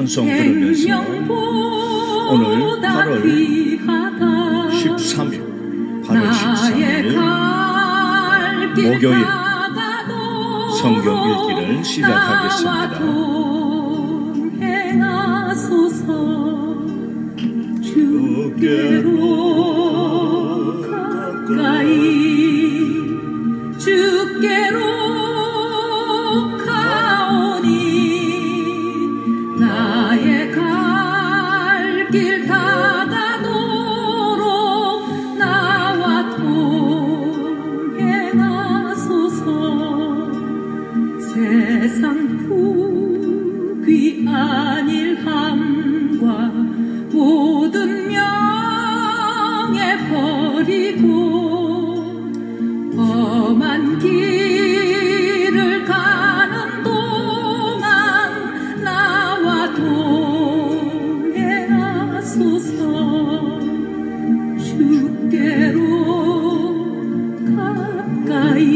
찬송 들으면서 오늘 8월 13일 목요일 성경 읽기를 시작하겠습니다. 주께로 가까이 주께로 가오니 나의 갈 길 다가도록 나와 동행하소서. 세상 부귀 안일함과 모든 명예 버리고 험한 길을 가는 동안 나와 동행하소서. 주께로 가까이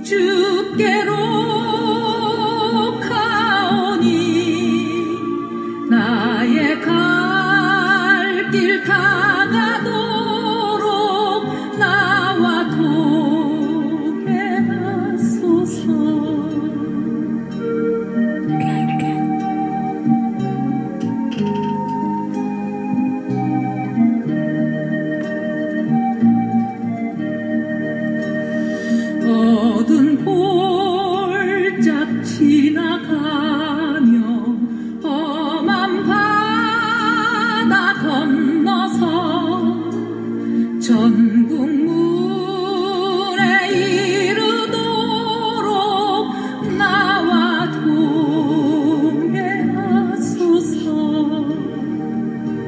주께로 가오니 나의 갈 길 다가도록 나와 동행하소서. 어두운 골짝 지나가며 험한 바다 건너서 전국 문에 이르도록 나와 동행하소서.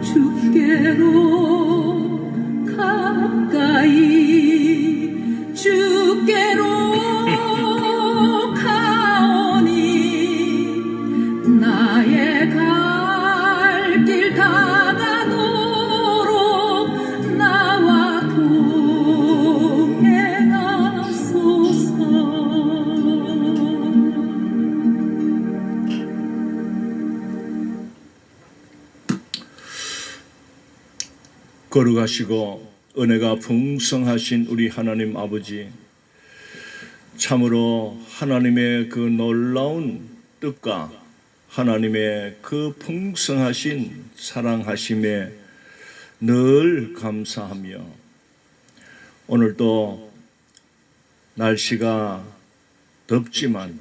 주께로 가까이 주께로 가오니 나의 갈 길 다가도록 나와 동행하소서. 걸어가시고 은혜가 풍성하신 우리 하나님 아버지, 참으로 하나님의 그 놀라운 뜻과 하나님의 그 풍성하신 사랑하심에 늘 감사하며 오늘도 날씨가 덥지만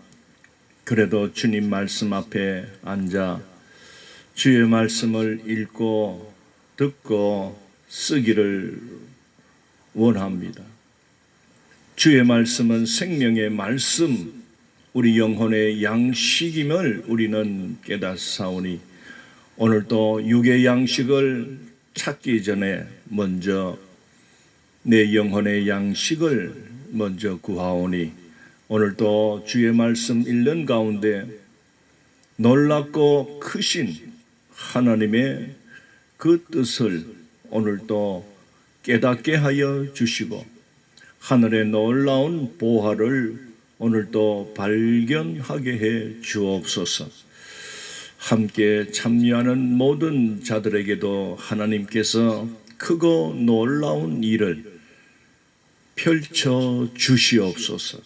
그래도 주님 말씀 앞에 앉아 주의 말씀을 읽고 듣고 쓰기를 원합니다. 주의 말씀은 생명의 말씀, 우리 영혼의 양식임을 우리는 깨닫사오니 오늘도 육의 양식을 찾기 전에 먼저 내 영혼의 양식을 먼저 구하오니 오늘도 주의 말씀 읽는 가운데 놀랍고 크신 하나님의 그 뜻을 오늘도 깨닫게 하여 주시고 하늘의 놀라운 보화를 오늘도 발견하게 해 주옵소서. 함께 참여하는 모든 자들에게도 하나님께서 크고 놀라운 일을 펼쳐 주시옵소서.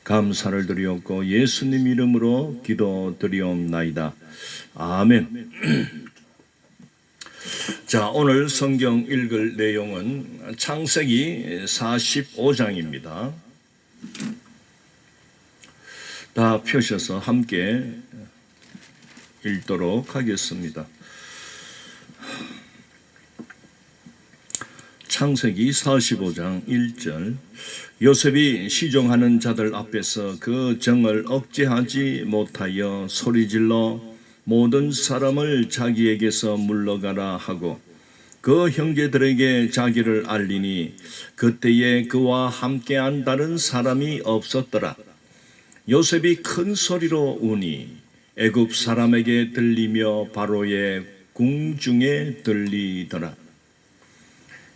감사를 드리옵고 예수님 이름으로 기도드리옵나이다. 아멘. 자, 오늘 성경 읽을 내용은 창세기 45장입니다. 다 펴셔서 함께 읽도록 하겠습니다. 창세기 45장 1절. 요셉이 시종하는 자들 앞에서 그 정을 억제하지 못하여 소리질러 모든 사람을 자기에게서 물러가라 하고 그 형제들에게 자기를 알리니 그때에 그와 함께한 다른 사람이 없었더라. 요셉이 큰 소리로 우니 애굽 사람에게 들리며 바로의 궁중에 들리더라.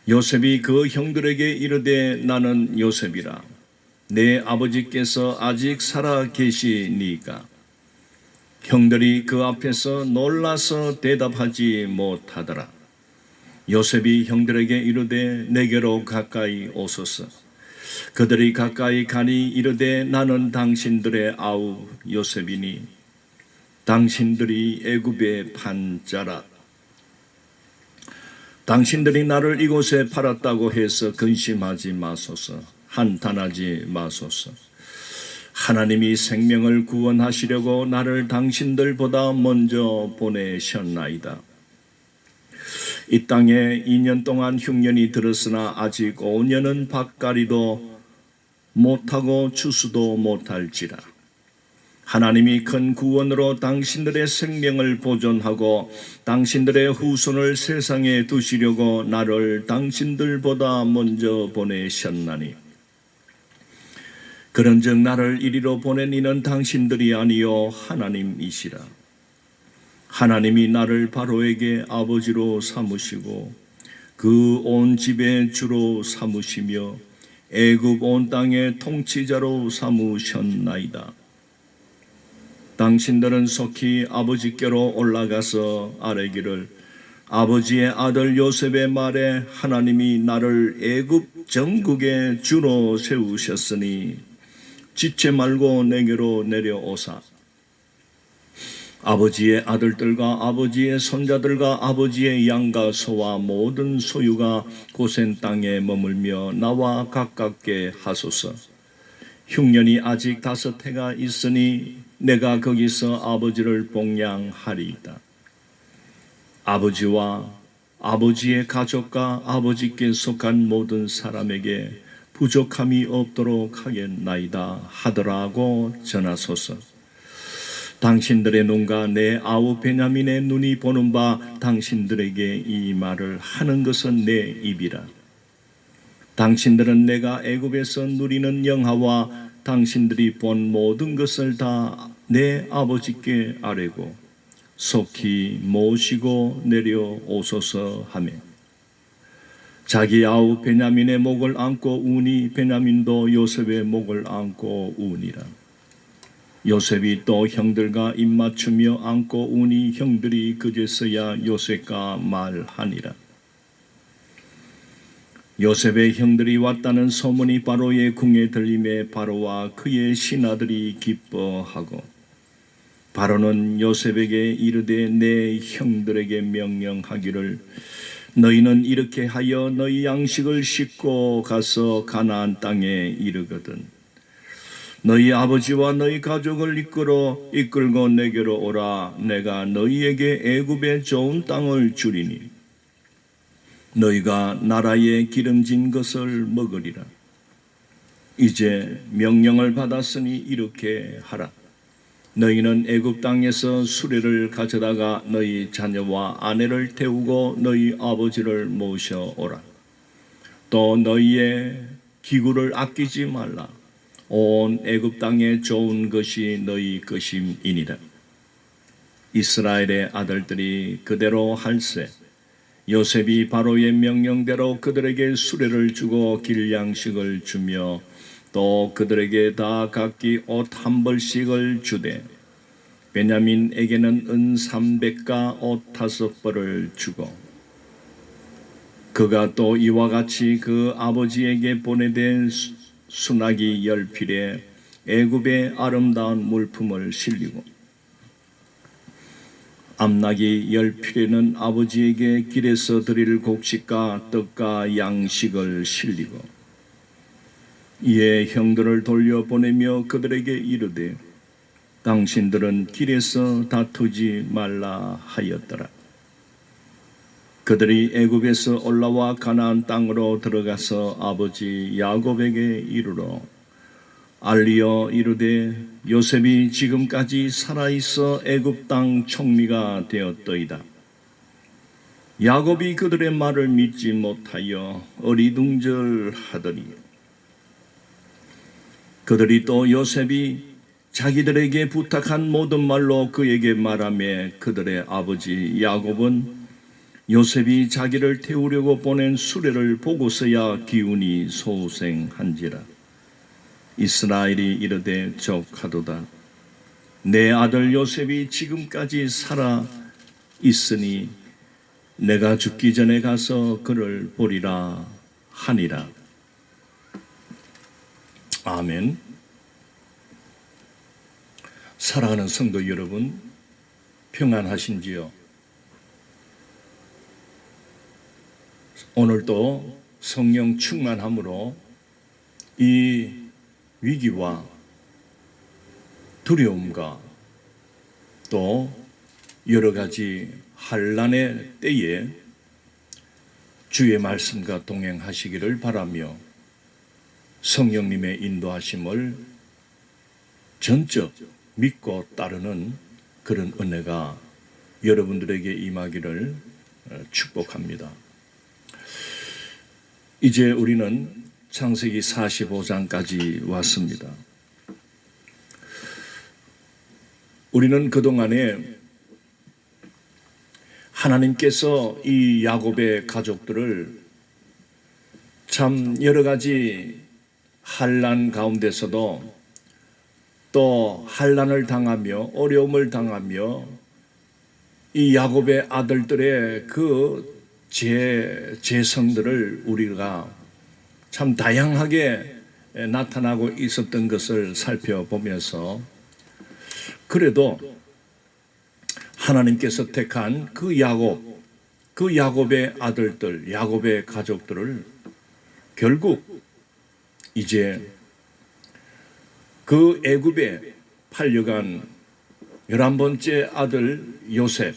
요셉이 그 형들에게 이르되 나는 요셉이라. 내 아버지께서 아직 살아 계시니까. 형들이 그 앞에서 놀라서 대답하지 못하더라. 요셉이 형들에게 이르되 내게로 가까이 오소서. 그들이 가까이 가니 이르되 나는 당신들의 아우 요셉이니 당신들이 애굽에 판 자라. 당신들이 나를 이곳에 팔았다고 해서 근심하지 마소서. 한탄하지 마소서. 하나님이 생명을 구원하시려고 나를 당신들보다 먼저 보내셨나이다. 이 땅에 2년 동안 흉년이 들었으나 아직 5년은 밭갈이도 못하고 추수도 못할지라. 하나님이 큰 구원으로 당신들의 생명을 보존하고 당신들의 후손을 세상에 두시려고 나를 당신들보다 먼저 보내셨나니. 그런즉 나를 이리로 보낸 이는 당신들이 아니요 하나님이시라. 하나님이 나를 바로에게 아버지로 삼으시고 그 온 집의 주로 삼으시며 애굽 온 땅의 통치자로 삼으셨나이다. 당신들은 속히 아버지께로 올라가서 아뢰기를 아버지의 아들 요셉의 말에 하나님이 나를 애굽 전국의 주로 세우셨으니 지체 말고 내게로 내려오사 아버지의 아들들과 아버지의 손자들과 아버지의 양과 소와 모든 소유가 고센 땅에 머물며 나와 가깝게 하소서. 흉년이 아직 5해가 있으니 내가 거기서 아버지를 봉양하리이다. 아버지와 아버지의 가족과 아버지께 속한 모든 사람에게 부족함이 없도록 하겠나이다 하더라고 전하소서. 당신들의 눈과 내 아우 베냐민의 눈이 보는 바 당신들에게 이 말을 하는 것은 내 입이라. 당신들은 내가 애굽에서 누리는 영화와 당신들이 본 모든 것을 다 내 아버지께 아뢰고 속히 모시고 내려오소서 하며 자기 아우 베냐민의 목을 안고 우니 베냐민도 요셉의 목을 안고 우니라. 요셉이 또 형들과 입맞추며 안고 우니 형들이 그제서야 요셉과 말하니라. 요셉의 형들이 왔다는 소문이 바로의 궁에 들림에 바로와 그의 신하들이 기뻐하고 바로는 요셉에게 이르되 내 형들에게 명령하기를 너희는 이렇게 하여 너희 양식을 싣고 가서 가나안 땅에 이르거든 너희 아버지와 너희 가족을 이끌고 내게로 오라. 내가 너희에게 애굽의 좋은 땅을 주리니 너희가 나라에 기름진 것을 먹으리라. 이제 명령을 받았으니 이렇게 하라. 너희는 애굽 땅에서 수레를 가져다가 너희 자녀와 아내를 태우고 너희 아버지를 모셔오라. 또 너희의 기구를 아끼지 말라. 온 애굽 땅에 좋은 것이 너희 것임이니라. 이스라엘의 아들들이 그대로 할세 요셉이 바로의 명령대로 그들에게 수레를 주고 길양식을 주며 또 그들에게 다 각기 옷 1벌씩을 주되 베냐민에게는 은 300가 옷 5벌을 주고 그가 또 이와 같이 그 아버지에게 보내된 수나기 10필에 애굽의 아름다운 물품을 실리고 암나기 10필에는 아버지에게 길에서 드릴 곡식과 떡과 양식을 실리고 이에 형들을 돌려보내며 그들에게 이르되 당신들은 길에서 다투지 말라 하였더라. 그들이 애굽에서 올라와 가나안 땅으로 들어가서 아버지 야곱에게 이르러 알리어 이르되 요셉이 지금까지 살아있어 애굽 땅 총리가 되었더이다. 야곱이 그들의 말을 믿지 못하여 어리둥절하더니 그들이 또 요셉이 자기들에게 부탁한 모든 말로 그에게 말하며 그들의 아버지 야곱은 요셉이 자기를 태우려고 보낸 수레를 보고서야 기운이 소생한지라. 이스라엘이 이르되 족하도다. 내 아들 요셉이 지금까지 살아 있으니 내가 죽기 전에 가서 그를 보리라 하니라. 아멘. 사랑하는 성도 여러분, 평안하신지요? 오늘도 성령 충만함으로 이 위기와 두려움과 또 여러 가지 환난의 때에 주의 말씀과 동행하시기를 바라며 성령님의 인도하심을 전적 믿고 따르는 그런 은혜가 여러분들에게 임하기를 축복합니다. 이제 우리는 창세기 45장까지 왔습니다. 우리는 그동안에 하나님께서 이 야곱의 가족들을 참 여러 가지 환난 가운데서도 또 환난을 당하며 어려움을 당하며 이 야곱의 아들들의 그 재성들을 우리가 참 다양하게 나타나고 있었던 것을 살펴보면서 그래도 하나님께서 택한 그 야곱의 아들들, 야곱의 가족들을 결국 이제 그 애굽에 팔려간 11번째 아들 요셉,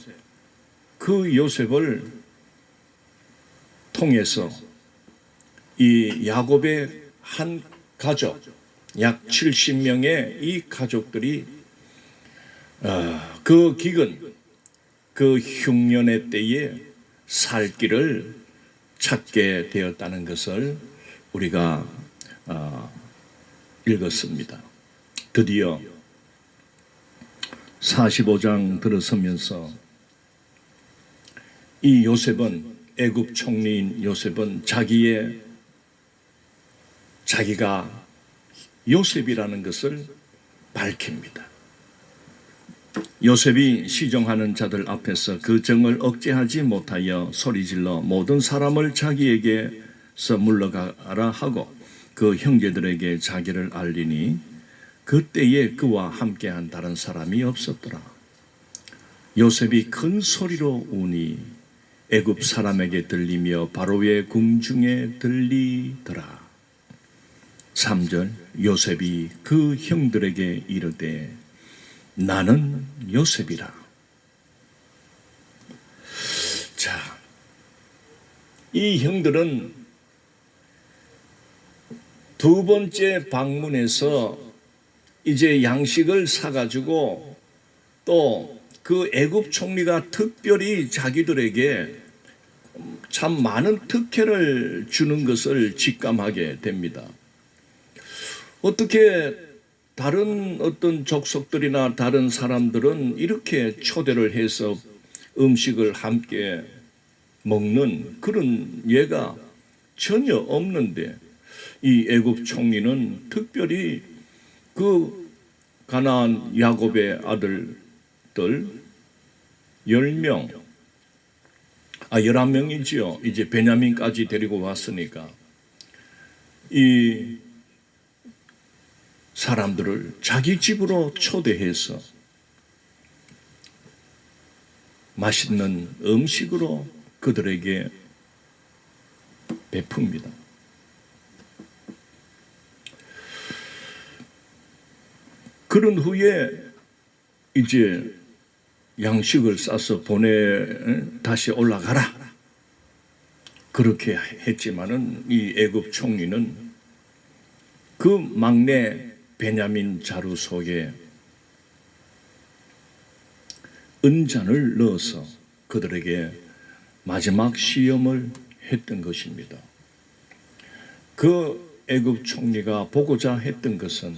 그 요셉을 통해서 이 야곱의 한 가족, 약 70명의 이 가족들이 그 기근, 그 흉년의 때에 살 길을 찾게 되었다는 것을 우리가 읽었습니다. 드디어 45장 들어서면서 이 요셉은, 애굽 총리인 요셉은 자기가 요셉이라는 것을 밝힙니다. 요셉이 시종하는 자들 앞에서 그 정을 억제하지 못하여 소리질러 모든 사람을 자기에게서 물러가라 하고 그 형제들에게 자기를 알리니 그때에 그와 함께한 다른 사람이 없었더라. 요셉이 큰 소리로 우니 애굽 사람에게 들리며 바로의 궁중에 들리더라. 3절, 요셉이 그 형들에게 이르되 나는 요셉이라. 자, 이 형들은 두 번째 방문에서 이제 양식을 사가지고 또 그 애굽 총리가 특별히 자기들에게 참 많은 특혜를 주는 것을 직감하게 됩니다. 어떻게 다른 어떤 족속들이나 다른 사람들은 이렇게 초대를 해서 음식을 함께 먹는 그런 예가 전혀 없는데 이 애굽 총리는 특별히 그 가나안 야곱의 아들들 11명이지요. 이제 베냐민까지 데리고 왔으니까 이 사람들을 자기 집으로 초대해서 맛있는 음식으로 그들에게 베풉니다. 그런 후에 이제 양식을 싸서 다시 올라가라. 그렇게 했지만은 이 애굽 총리는 그 막내 베냐민 자루 속에 은잔을 넣어서 그들에게 마지막 시험을 했던 것입니다. 그 애굽 총리가 보고자 했던 것은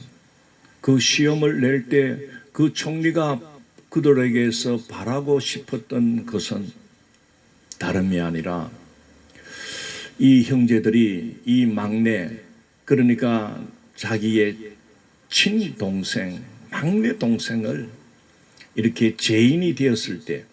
그 시험을 낼 때 그 총리가 그들에게서 바라고 싶었던 것은 다름이 아니라 이 형제들이 이 막내, 그러니까 자기의 친동생, 막내 동생을 이렇게 죄인이 되었을 때,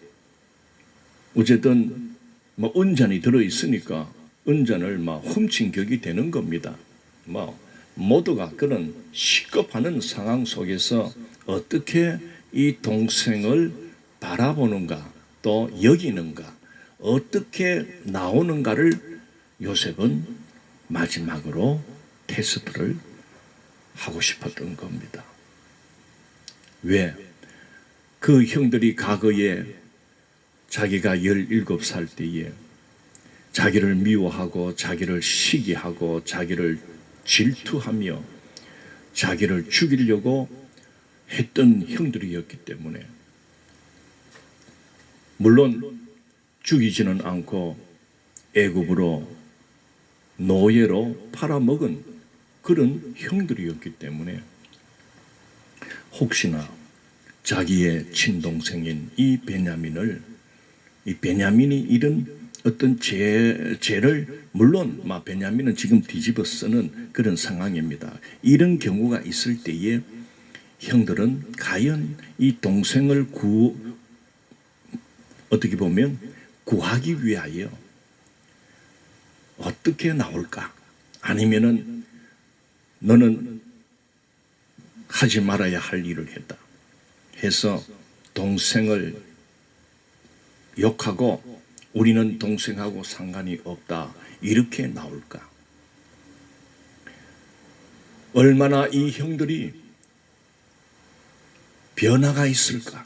어쨌든 뭐 은잔이 들어있으니까 은잔을 막 훔친 격이 되는 겁니다. 뭐 모두가 그런 시급하는 상황 속에서 어떻게 이 동생을 바라보는가, 또 여기는가, 어떻게 나오는가를 요셉은 마지막으로 테스트를 하고 싶었던 겁니다. 왜? 그 형들이 과거에 자기가 17살 때에 자기를 미워하고 자기를 시기하고 자기를 질투하며 자기를 죽이려고 했던 형들이었기 때문에, 물론 죽이지는 않고 애굽으로 노예로 팔아먹은 그런 형들이었기 때문에 혹시나 자기의 친동생인 이 베냐민이 이런 어떤 죄를, 물론 베냐민은 지금 뒤집어 쓰는 그런 상황입니다. 이런 경우가 있을 때에 형들은 과연 이 동생을 어떻게 보면 구하기 위하여 어떻게 나올까? 아니면은 너는 하지 말아야 할 일을 했다 해서 동생을 욕하고 우리는 동생하고 상관이 없다, 이렇게 나올까? 얼마나 이 형들이 변화가 있을까?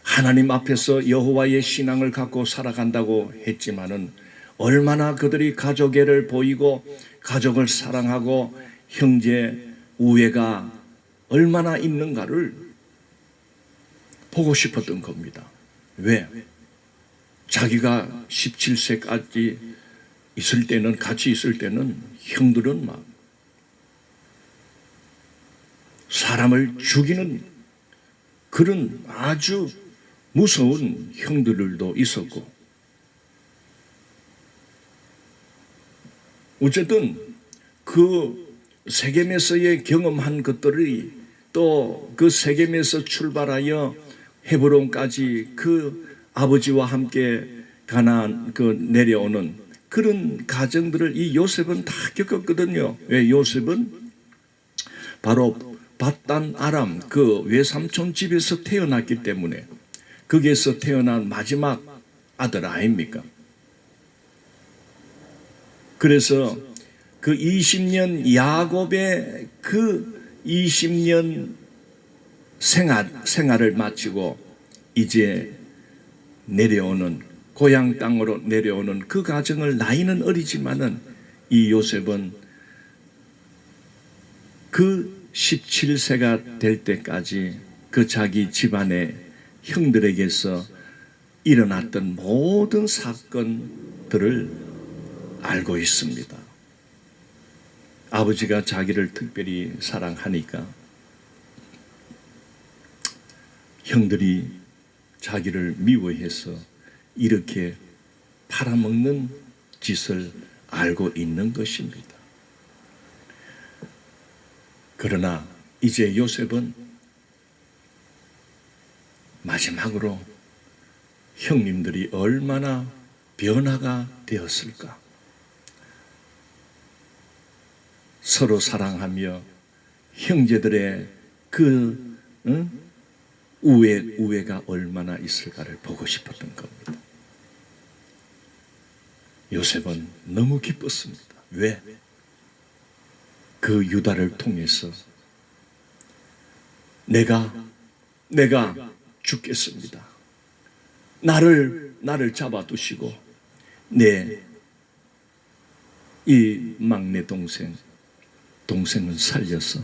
하나님 앞에서 여호와의 신앙을 갖고 살아간다고 했지만은 얼마나 그들이 가족애를 보이고 가족을 사랑하고 형제 우애가 얼마나 있는가를 보고 싶었던 겁니다. 왜? 자기가 17세까지 있을 때는, 같이 있을 때는 형들은 막 사람을 죽이는 그런 아주 무서운 형들도 있었고, 어쨌든 그 세겜에서의 경험한 것들이 또 그 세겜에서 출발하여 헤브론까지 그 아버지와 함께 가나안 내려오는 그런 과정들을 이 요셉은 다 겪었거든요. 왜? 요셉은 바로 밧단 아람 그 외삼촌 집에서 태어났기 때문에, 거기에서 태어난 마지막 아들 아닙니까? 그래서 그 20년 야곱의 그 20년 생활을 마치고 이제 내려오는, 고향 땅으로 내려오는 그 과정을, 나이는 어리지만은 이 요셉은 그 17세가 될 때까지 그 자기 집안의 형들에게서 일어났던 모든 사건들을 알고 있습니다. 아버지가 자기를 특별히 사랑하니까 형들이 자기를 미워해서 이렇게 팔아먹는 짓을 알고 있는 것입니다. 그러나 이제 요셉은 마지막으로 형님들이 얼마나 변화가 되었을까? 서로 사랑하며 형제들의 그 우애가 얼마나 있을까를 보고 싶었던 겁니다. 요셉은 너무 기뻤습니다. 왜? 그 유다를 통해서 내가 죽겠습니다. 나를 잡아두시고 내 이 막내 동생은 살려서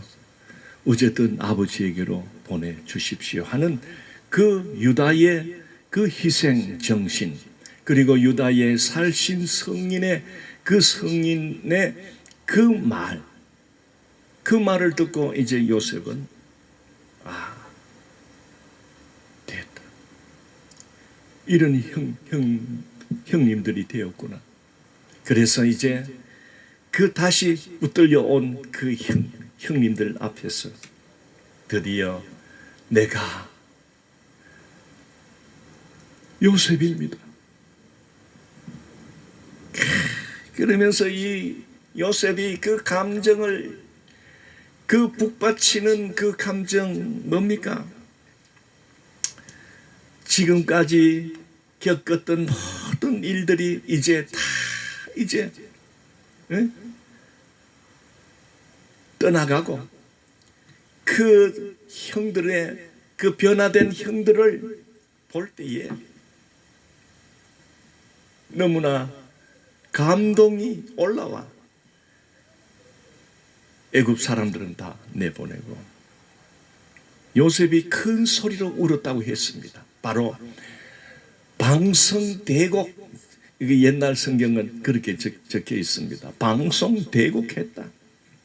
어쨌든 아버지에게로 보내주십시오 하는 그 유다의 그 희생 정신, 그리고 유다의 살신 성인의 그 성인의 그 말을 듣고 이제 요셉은 됐다. 이런 형님들이 되었구나. 그래서 이제 그 다시 붙들려 온 그 형님들 앞에서 드디어 내가 요셉입니다. 그러면서 이 요셉이 그 감정을, 그 북받치는 그 감정 뭡니까? 지금까지 겪었던 모든 일들이 이제 다 떠나가고 그 형들의 그 변화된 형들을 볼 때에 너무나 감동이 올라와 애굽 사람들은 다 내보내고 요셉이 큰 소리로 울었다고 했습니다. 바로 방성대곡, 이게 옛날 성경은 그렇게 적혀 있습니다. 방송대곡했다.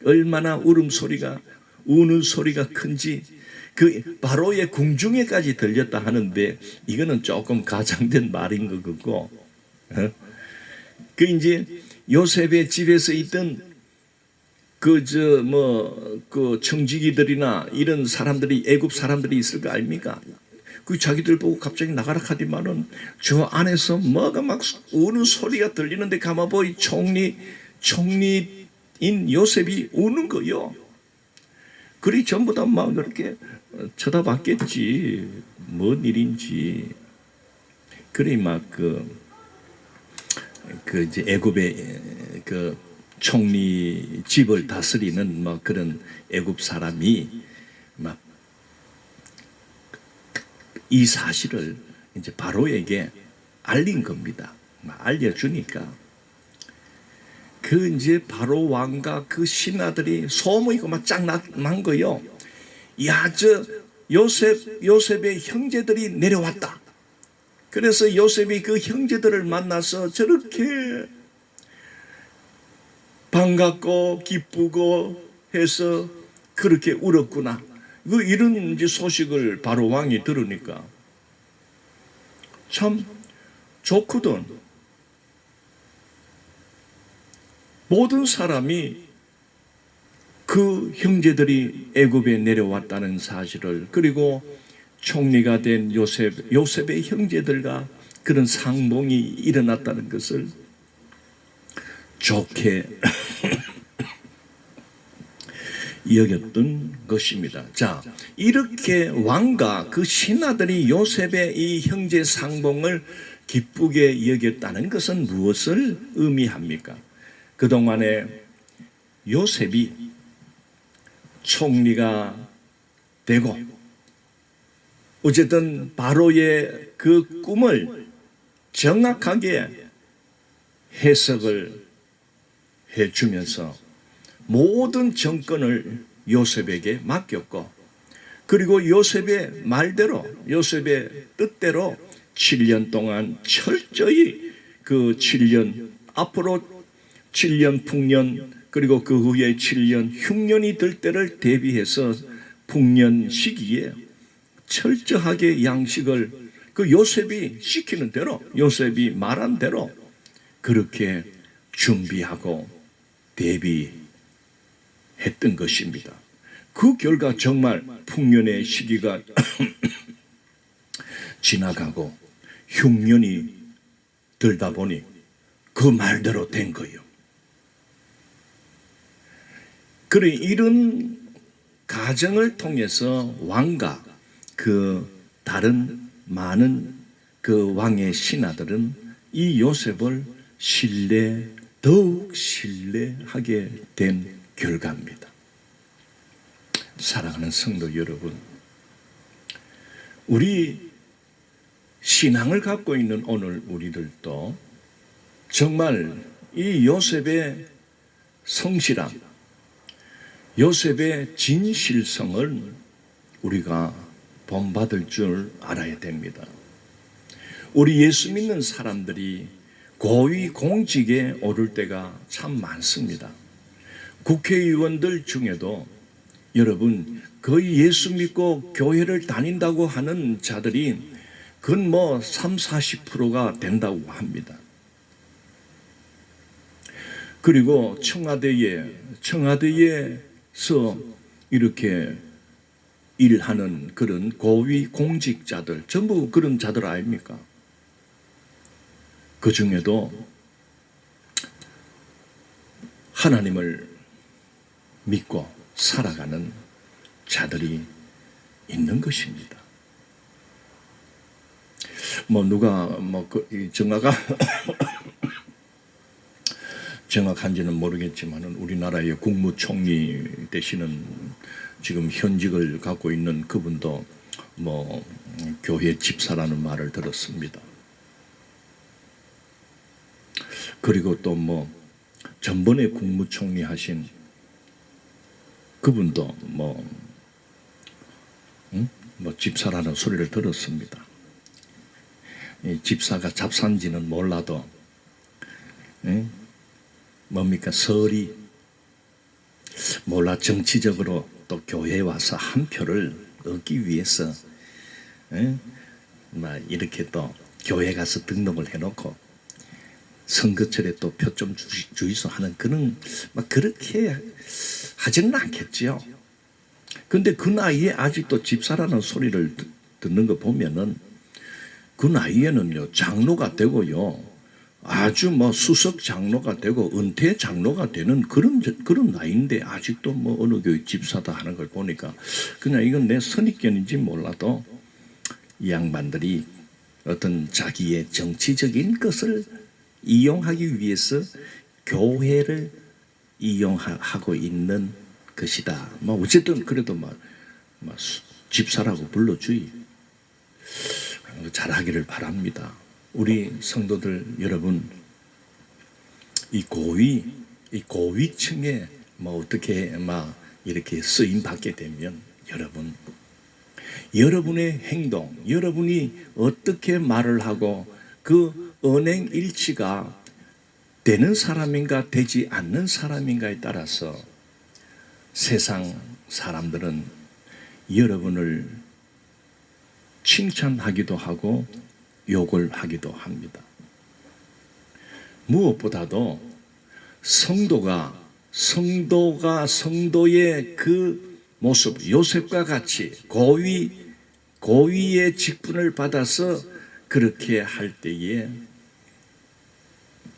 얼마나 울음소리가, 우는 소리가 큰지 그 바로의 궁중에까지 들렸다 하는데 이거는 조금 가장된 말인 것 같고, 그 이제 요셉의 집에서 있던 그 청지기들이나 이런 사람들이, 애굽 사람들이 있을 거 아닙니까? 그 자기들 보고 갑자기 나가라 하더만은 저 안에서 뭐가 막 우는 소리가 들리는데 가마보이 총리인 요셉이 우는 거요. 그리 전부 다 막 그렇게 쳐다봤겠지. 뭔 일인지. 그리 막 이제 애굽의 그 총리 집을 다스리는 뭐 그런 애굽 사람이 막 이 사실을 이제 바로에게 알린 겁니다. 알려주니까 그 이제 바로 왕과 그 신하들이 소문이 막 쫙 난 거요. 야, 저 요셉의 형제들이 내려왔다. 그래서 요셉이 그 형제들을 만나서 저렇게 반갑고 기쁘고 해서 그렇게 울었구나. 이런 이제 소식을 바로 왕이 들으니까 참 좋거든. 모든 사람이 그 형제들이 애굽에 내려왔다는 사실을, 그리고 총리가 된 요셉의 형제들과 그런 상봉이 일어났다는 것을 좋게 여겼던 것입니다. 자, 이렇게 왕과 그 신하들이 요셉의 이 형제 상봉을 기쁘게 여겼다는 것은 무엇을 의미합니까? 그동안에 요셉이 총리가 되고 어쨌든 바로의 그 꿈을 정확하게 해석을 해주면서 모든 정권을 요셉에게 맡겼고, 그리고 요셉의 말대로, 요셉의 뜻대로 7년 동안 철저히 그 7년, 앞으로 7년 풍년, 그리고 그 후에 7년 흉년이 들 때를 대비해서 풍년 시기에 철저하게 양식을 그 요셉이 시키는 대로, 요셉이 말한 대로 그렇게 준비하고 대비했던 것입니다. 그 결과 정말 풍년의 시기가 지나가고 흉년이 들다 보니 그 말대로 된 거예요. 그래, 이런 가정을 통해서 왕과 그 다른 많은 그 왕의 신하들은 이 요셉을 더욱 신뢰하게 된 결과입니다. 사랑하는 성도 여러분, 우리 신앙을 갖고 있는 오늘 우리들도 정말 이 요셉의 성실함, 요셉의 진실성을 우리가 본받을 줄 알아야 됩니다. 우리 예수 믿는 사람들이 고위 공직에 오를 때가 참 많습니다. 국회의원들 중에도 여러분 거의 예수 믿고 교회를 다닌다고 하는 자들이 그건 뭐 30, 40%가 된다고 합니다. 그리고 청와대에서 이렇게 일하는 그런 고위 공직자들, 전부 그런 자들 아닙니까? 그 중에도 하나님을 믿고 살아가는 자들이 있는 것입니다. 누가 정화가 정확한지는 모르겠지만 우리나라의 국무총리 되시는 지금 현직을 갖고 있는 그분도 교회 집사라는 말을 들었습니다. 그리고 또 전번에 국무총리 하신 그분도 집사라는 소리를 들었습니다. 집사가 잡사인지는 몰라도 뭡니까? 설이 몰라 정치적으로 또 교회에 와서 한 표를 얻기 위해서 이렇게 또 교회 가서 등록을 해놓고 선거철에 또 표 좀 주이소 하는 그런 그렇게 하지는 않겠지요. 근데 그 나이에 아직도 집사라는 소리를 듣는 거 보면은 그 나이에는요 장로가 되고요 아주 수석 장로가 되고 은퇴 장로가 되는 그런 나이인데 아직도 어느 교회 집사다 하는 걸 보니까 그냥 이건 내 선입견인지 몰라도 이 양반들이 어떤 자기의 정치적인 것을 이용하기 위해서 교회를 이용하고 있는 것이다. 어쨌든 그래도 집사라고 불러주이 잘하기를 바랍니다. 우리 성도들 여러분, 이 고위층에 어떻게 이렇게 쓰임 받게 되면 여러분의 행동, 여러분이 어떻게 말을 하고 그 언행일치가 되는 사람인가 되지 않는 사람인가에 따라서 세상 사람들은 여러분을 칭찬하기도 하고 욕을 하기도 합니다. 무엇보다도 성도가 성도의 그 모습, 요셉과 같이 고위의 직분을 받아서 그렇게 할 때에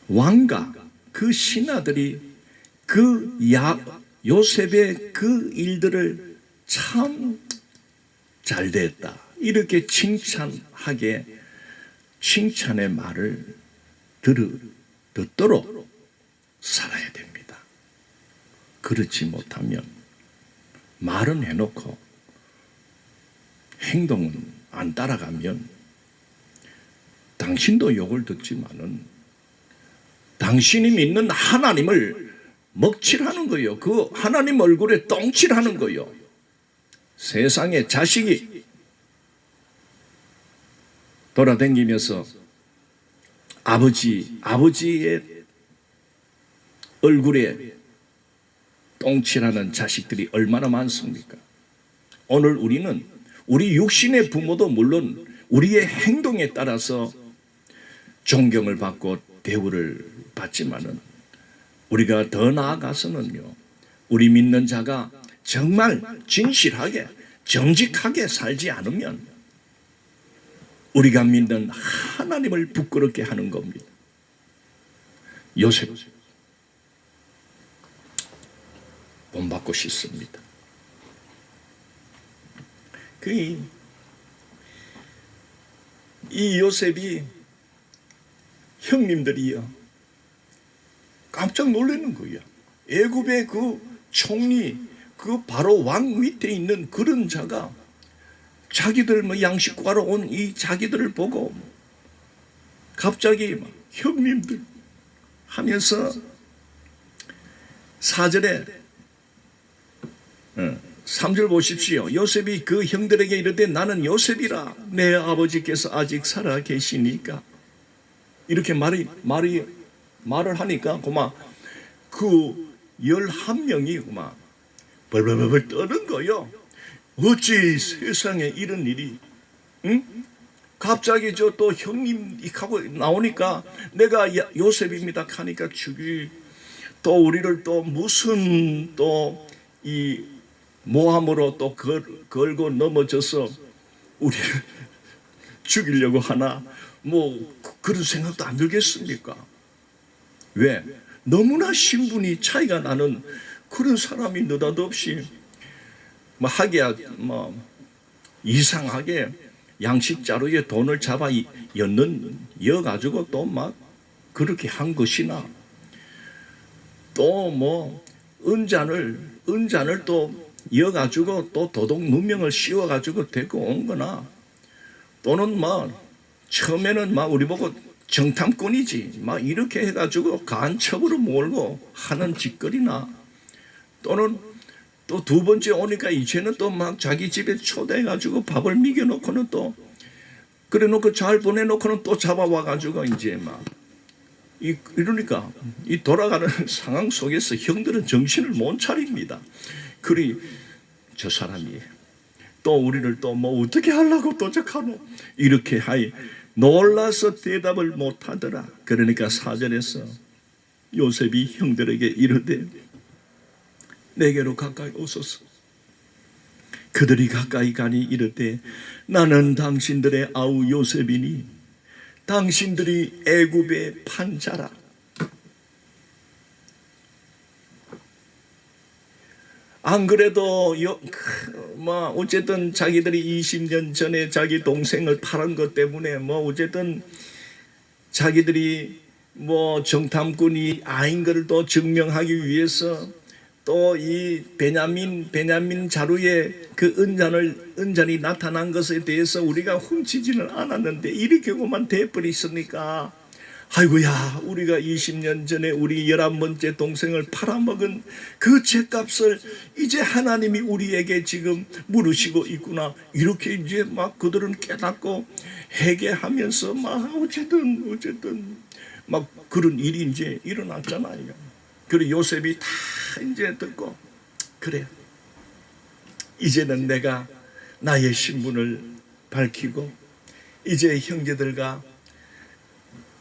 왕과 그 신하들이 요셉의 그 일들을 참 잘됐다 이렇게 칭찬의 말을 듣도록 살아야 됩니다. 그렇지 못하면 말은 해놓고 행동은 안 따라가면 당신도 욕을 듣지만은 당신이 믿는 하나님을 먹칠하는 거예요. 그 하나님 얼굴에 똥칠하는 거예요. 세상에 자식이 돌아다니면서 아버지의 얼굴에 똥칠하는 자식들이 얼마나 많습니까? 오늘 우리는 우리 육신의 부모도 물론 우리의 행동에 따라서 존경을 받고 대우를 받지만은 우리가 더 나아가서는요, 우리 믿는 자가 정말 진실하게 정직하게 살지 않으면 우리가 믿는 하나님을 부끄럽게 하는 겁니다. 요셉 본받고 싶습니다. 이 요셉이 형님들이요 깜짝 놀라는 거예요. 애굽의 그 총리, 그 바로 왕 밑에 있는 그런 자가 자기들 양식구하러 온 이 자기들을 보고 갑자기 형님들 하면서 4절에 3절 보십시오. 요셉이 그 형들에게 이르되 나는 요셉이라 내 아버지께서 아직 살아 계시니까 이렇게 말을 하니까 그 11명이 벌벌벌 떠는 거요. 어찌 세상에 이런 일이 갑자기 또 형님 하고 나오니까 내가 요셉입니다 하니까 또 우리를 또 무슨 또 이 모함으로 또 걸고 넘어져서 우리를 죽이려고 하나, 뭐 그런 생각도 안 들겠습니까? 왜? 너무나 신분이 차이가 나는 그런 사람이 느닷없이 뭐 하기야 뭐 이상하게 양식 자루에 돈을 잡아 여가지고 또 막 그렇게 한 것이나, 또 뭐 은잔을 또 여가지고 또 도둑 누명을 씌워가지고 데리고 온 거나, 또는 뭐 처음에는 막 우리 보고 정탐꾼이지 막 이렇게 해가지고 간첩으로 몰고 하는 짓거리나, 또는 또 두 번째 오니까 이제는 또 막 자기 집에 초대해가지고 밥을 먹여놓고는 또 그래 놓고 잘 보내놓고는 또 잡아와가지고 이제 막 이러니까 이 돌아가는 상황 속에서 형들은 정신을 못 차립니다. 그리 저 사람이 또 우리를 또 뭐 어떻게 하려고 도적하노, 이렇게 하이 놀라서 대답을 못하더라. 그러니까 4절에서 요셉이 형들에게 이르되 내게로 가까이 오소서. 그들이 가까이 가니 이르되 나는 당신들의 아우 요셉이니 당신들이 애굽의 판자라. 안 그래도 뭐 어쨌든 자기들이 20년 전에 자기 동생을 팔은 것 때문에 뭐 어쨌든 자기들이 뭐 정탐꾼이 아닌 것을 또 증명하기 위해서 또 이 베냐민 자루에 그 은잔이 나타난 것에 대해서 우리가 훔치지는 않았는데 이렇게만 돼버렸으니까, 아이고야, 우리가 20년 전에 우리 11번째 동생을 팔아먹은 그 죄값을 이제 하나님이 우리에게 지금 물으시고 있구나, 이렇게 이제 막 그들은 깨닫고 회개하면서 막 어쨌든 막 그런 일이 이제 일어났잖아요. 그리고 요셉이 다 이제 듣고, 그래, 이제는 내가 나의 신분을 밝히고 이제 형제들과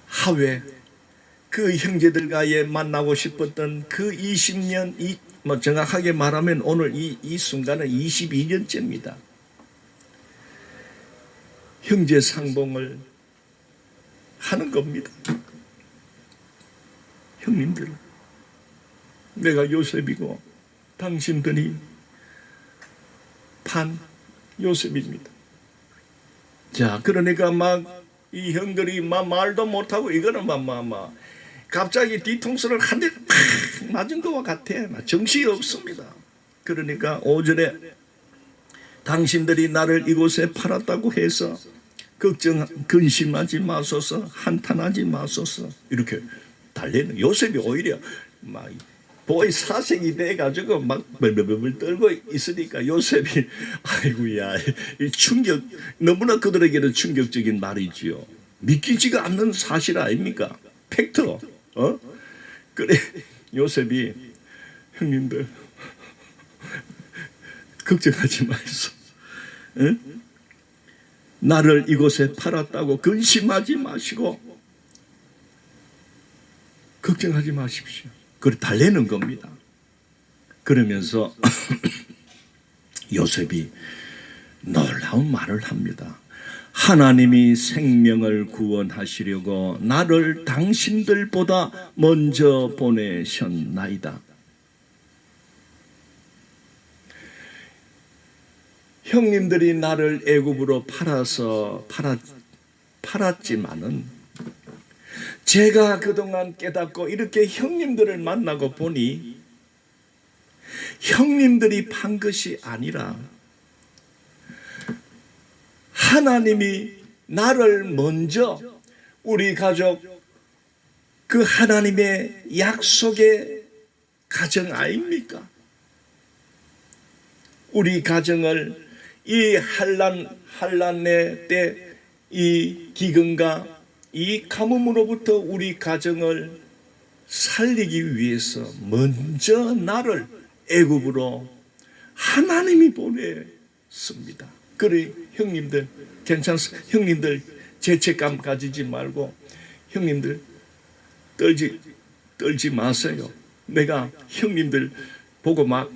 하회, 그 형제들과의 만나고 싶었던 그 20년, 뭐 정확하게 말하면 오늘 이 순간은 22년째입니다. 형제 상봉을 하는 겁니다. 형님들, 내가 요셉이고 당신들이 판 요셉입니다. 자, 그러니까 막 이 형들이 막 말도 못하고 이거는 막 갑자기 뒤통수를 한 대 팍 맞은 것과 같아. 정신이 없습니다. 그러니까 5절에 당신들이 나를 이곳에 팔았다고 해서 근심하지 마소서, 한탄하지 마소서, 이렇게 달래는 요셉이 오히려 막 보이 사색이 돼가지고 막 벌벌벌 떨고 있으니까 요셉이 아이고야, 이 충격, 너무나 그들에게는 충격적인 말이지요. 믿기지가 않는 사실 아닙니까? 팩트. 그래 요셉이 형님들 걱정하지 마소. 나를 이곳에 팔았다고 근심하지 마시고 걱정하지 마십시오. 그걸 달래는 겁니다. 그러면서 요셉이 놀라운 말을 합니다. 하나님이 생명을 구원하시려고 나를 당신들보다 먼저 보내셨나이다. 형님들이 나를 애굽으로 팔았지만은 제가 그동안 깨닫고 이렇게 형님들을 만나고 보니 형님들이 판 것이 아니라 하나님이 나를 먼저 우리 가족, 그 하나님의 약속의 가정 아닙니까? 우리 가정을 이 환난의 때 이 기근과 이 가뭄으로부터 우리 가정을 살리기 위해서 먼저 나를 애굽으로 하나님이 보냈습니다. 그래 형님들 괜찮습니다. 형님들 죄책감 가지지 말고 형님들 떨지 마세요. 내가 형님들 보고 막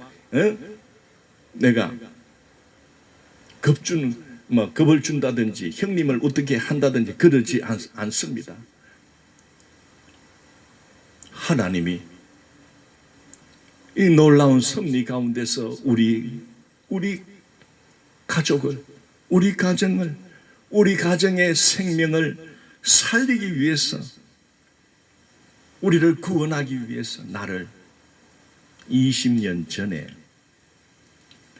내가 겁을 준다든지 형님을 어떻게 한다든지 그러지 않습니다. 하나님이 이 놀라운 섭리 가운데서 우리 가족을, 우리 가정을, 우리 가정의 생명을 살리기 위해서, 우리를 구원하기 위해서 나를 20년 전에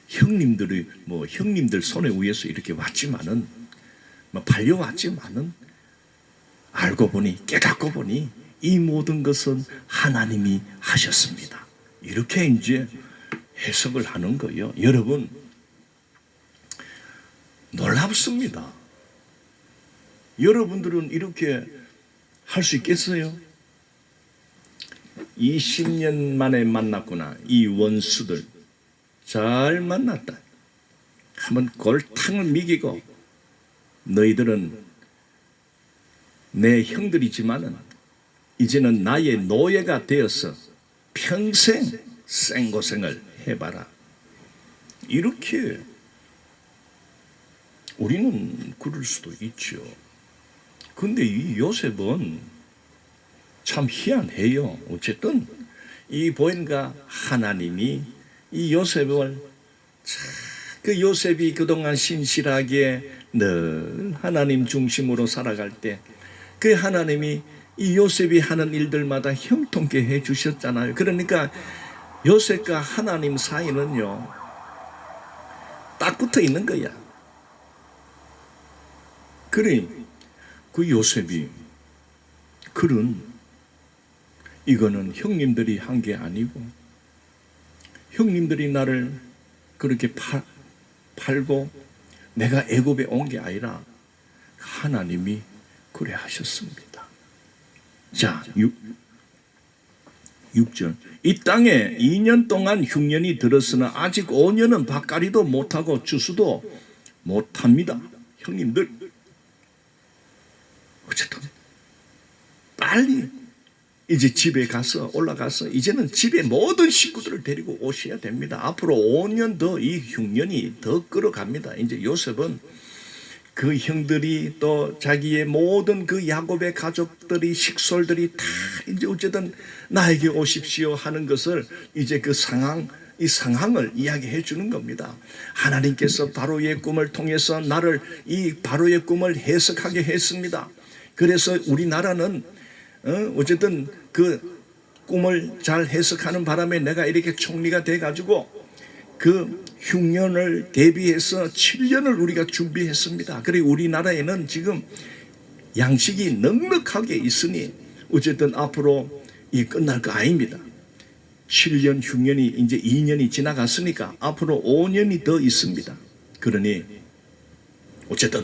형님들 손에 의해서 이렇게 왔지만은, 발려왔지만은, 알고 보니, 깨닫고 보니, 이 모든 것은 하나님이 하셨습니다. 이렇게 이제 해석을 하는 거예요. 여러분, 놀랍습니다. 여러분들은 이렇게 할 수 있겠어요? 20년 만에 만났구나. 이 원수들 잘 만났다. 한번 골탕을 먹이고, 너희들은 내 형들이지만은 이제는 나의 노예가 되어서 평생 생고생을 해봐라. 이렇게 우리는 그럴 수도 있죠. 근데 이 요셉은 참 희한해요. 어쨌든 이 보혜가 하나님이 이 요셉을, 그 요셉이 그동안 신실하게 늘 하나님 중심으로 살아갈 때 그 하나님이 이 요셉이 하는 일들마다 형통케 해 주셨잖아요. 그러니까 요셉과 하나님 사이는요 딱 붙어 있는 거야. 그래, 그 요셉이 이거는 형님들이 한 게 아니고, 형님들이 나를 그렇게 팔고 내가 애굽에 온 게 아니라 하나님이 그래 하셨습니다. 자, 6절. 이 땅에 2년 동안 흉년이 들었으나 아직 5년은 밭갈이도 못하고 추수도 못합니다. 형님들, 어쨌든 빨리 이제 집에 올라가서 이제는 집에 모든 식구들을 데리고 오셔야 됩니다. 앞으로 5년 더 이 흉년이 더 끌어갑니다. 이제 요셉은 그 형들이 또 자기의 모든 그 야곱의 가족들이, 식솔들이 다 이제 어쨌든 나에게 오십시오 하는 것을 이제 이 상황을 이야기해 주는 겁니다. 하나님께서 바로의 꿈을 통해서 나를 이 바로의 꿈을 해석하게 했습니다. 그래서 우리나라는 어쨌든 그 꿈을 잘 해석하는 바람에 내가 이렇게 총리가 돼가지고 그 흉년을 대비해서 7년을 우리가 준비했습니다. 그리고 우리나라에는 지금 양식이 넉넉하게 있으니 어쨌든 앞으로 이 끝날 거 아닙니다. 7년 흉년이 이제 2년이 지나갔으니까 앞으로 5년이 더 있습니다. 그러니 어쨌든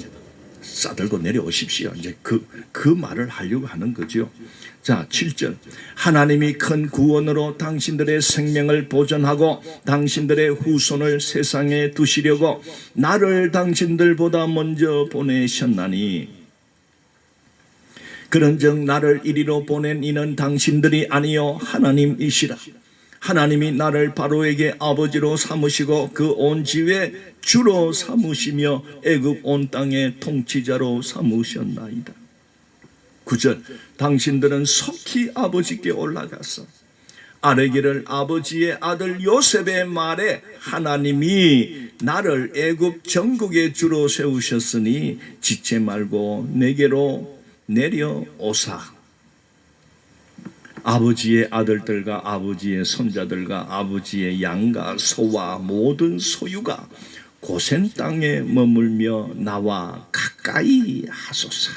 싸들고 내려오십시오. 이제 그 말을 하려고 하는 거죠. 자, 7절. 하나님이 큰 구원으로 당신들의 생명을 보존하고 당신들의 후손을 세상에 두시려고 나를 당신들보다 먼저 보내셨나니, 그런즉 나를 이리로 보낸 이는 당신들이 아니요 하나님이시라. 하나님이 나를 바로에게 아버지로 삼으시고 그 온 지위의 주로 삼으시며 애굽 온 땅의 통치자로 삼으셨나이다. 9절. 당신들은 속히 아버지께 올라가서 아뢰기를, 아버지의 아들 요셉의 말에 하나님이 나를 애굽 전국의 주로 세우셨으니 지체 말고 내게로 내려오사. 아버지의 아들들과 아버지의 손자들과 아버지의 양과 소와 모든 소유가 고센 땅에 머물며 나와 가까이 하소서.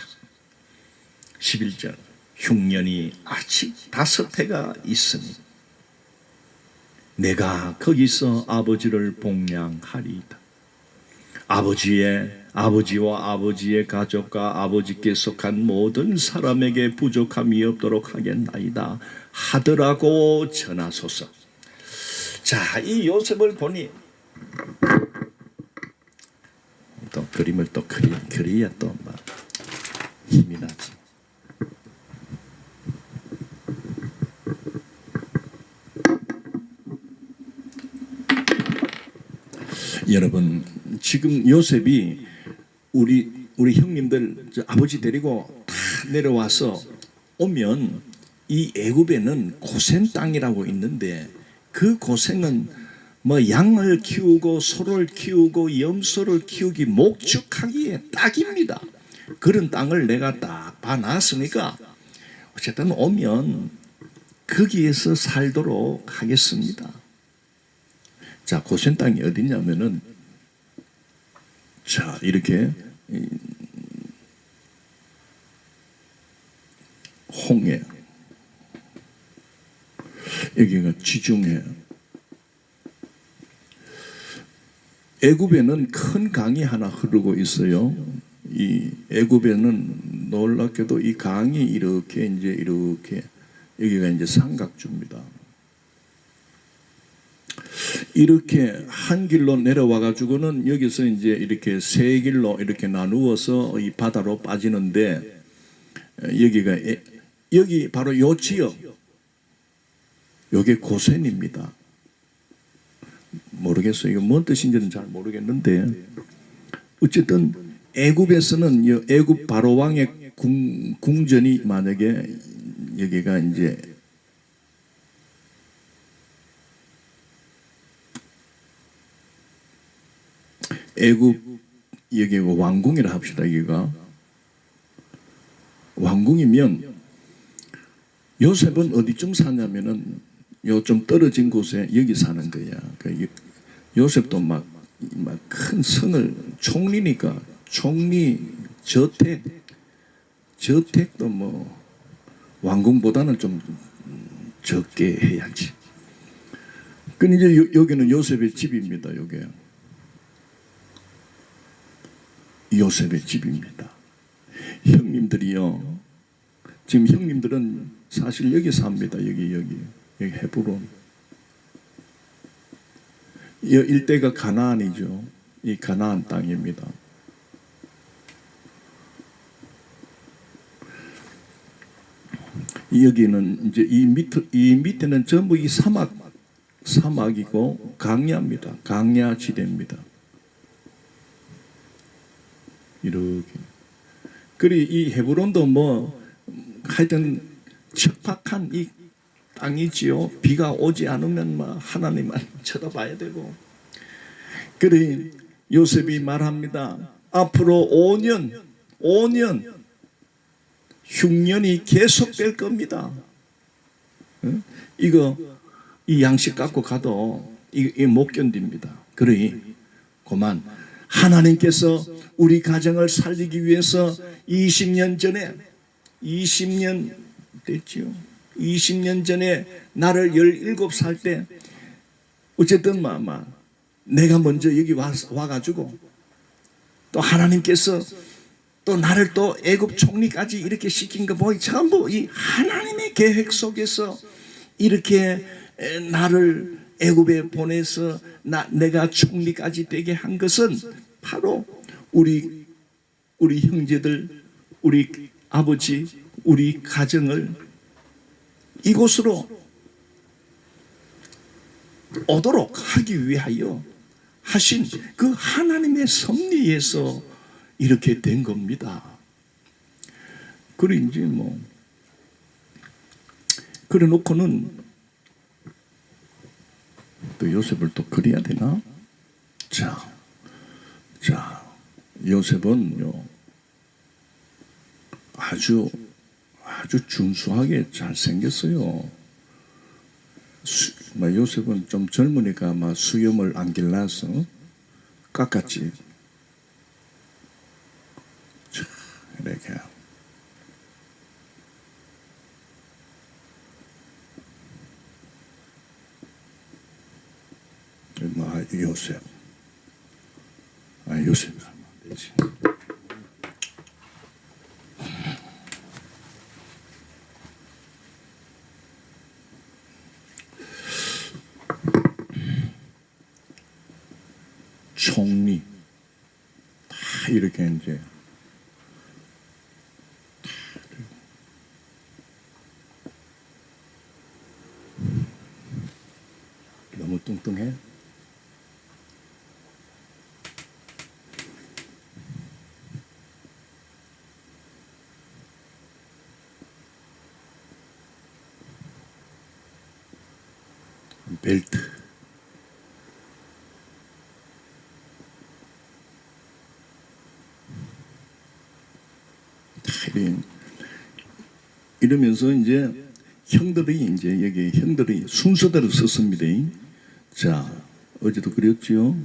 11절. 흉년이 아직 5해가 있으니 내가 거기서 아버지를 복양하리이다. 아버지와 아버지의 가족과 아버지께 속한 모든 사람에게 부족함이 없도록 하겠나이다 하더라고 전하소서. 자, 이 요셉을 보니 또 그림을 또 그려야 또 막 힘이 나지. 여러분, 지금 요셉이 우리 형님들 아버지 데리고 다 내려와서 오면 이 애굽에는 고센 땅이라고 있는데 그 고센은 뭐 양을 키우고 소를 키우고 염소를 키우기 목축하기에 딱입니다. 그런 땅을 내가 딱 봐놨으니까 어쨌든 오면 거기에서 살도록 하겠습니다. 자, 고센 땅이 어디냐면은 자, 이렇게 홍해, 여기가 지중해. 애굽에는 큰 강이 하나 흐르고 있어요. 이 애굽에는 놀랍게도 이 강이 이렇게 여기가 이제 삼각주입니다. 이렇게 한 길로 내려와 가지고는 여기서 이제 이렇게 세 길로 이렇게 나누어서 이 바다로 빠지는데 여기 바로 요 지역, 요게 고센입니다. 모르겠어요. 이거 뭔 뜻인지는 잘 모르겠는데 어쨌든 애굽에서는 애굽 바로 왕의 궁전이 만약에 여기가 이제 애굽 여기가 왕궁이라 합시다. 여기가 왕궁이면 요셉은 어디쯤 사냐면은 요 좀 떨어진 곳에 여기 사는 거야. 그러니까 요셉도 막 큰 성을 총리니까 총리 저택도 뭐 왕궁보다는 좀 적게 해야지. 근데 이제 여기는 요셉의 집입니다. 요게 요셉의 집입니다. 형님들이요. 지금 형님들은 사실 여기 삽니다. 여기 헤브론. 이 일대가 가나안이죠. 이 가나안 땅입니다. 여기는 이제 이 밑에는 전부 이 사막이고 강야입니다. 강야 지대입니다. 이렇게. 그리고 이 헤브론도 뭐 하여튼 척박한 이 땅이지요. 비가 오지 않으면 뭐 하나님만 쳐다봐야 되고. 그래 요셉이 말합니다. 앞으로 5년 흉년이 계속될 겁니다. 이거 이 양식 갖고 가도 이 못 견딥니다. 그러니 그만 하나님께서 우리 가정을 살리기 위해서 20년 됐지요. 20년 전에 나를 17살 때 어쨌든 내가 먼저 여기 와가지고 또 하나님께서 또 나를 또 애굽 총리까지 이렇게 시킨 거 보니 전부 이 하나님의 계획 속에서 이렇게 나를 애굽에 보내서 내가 총리까지 되게 한 것은 바로 우리 형제들, 우리 아버지, 우리 가정을 이곳으로 오도록 하기 위하여 하신 그 하나님의 섭리에서 이렇게 된 겁니다. 그래 이제 뭐 그래 놓고는 또 요셉을 또 그려야 되나? 자 요셉은요 아주 준수하게 잘 생겼어요. 요셉은 좀 젊으니까 수염을 안 길러서 깎았지. 자, 이렇게. 요셉. 요셉이 하면 안 되지. 총리. 다 이렇게 이제. 너무 뚱뚱해? 벨트. 이러면서 이제 형들이 이제 여기 형들이 순서대로 썼습니다. 자, 어제도 그렸죠?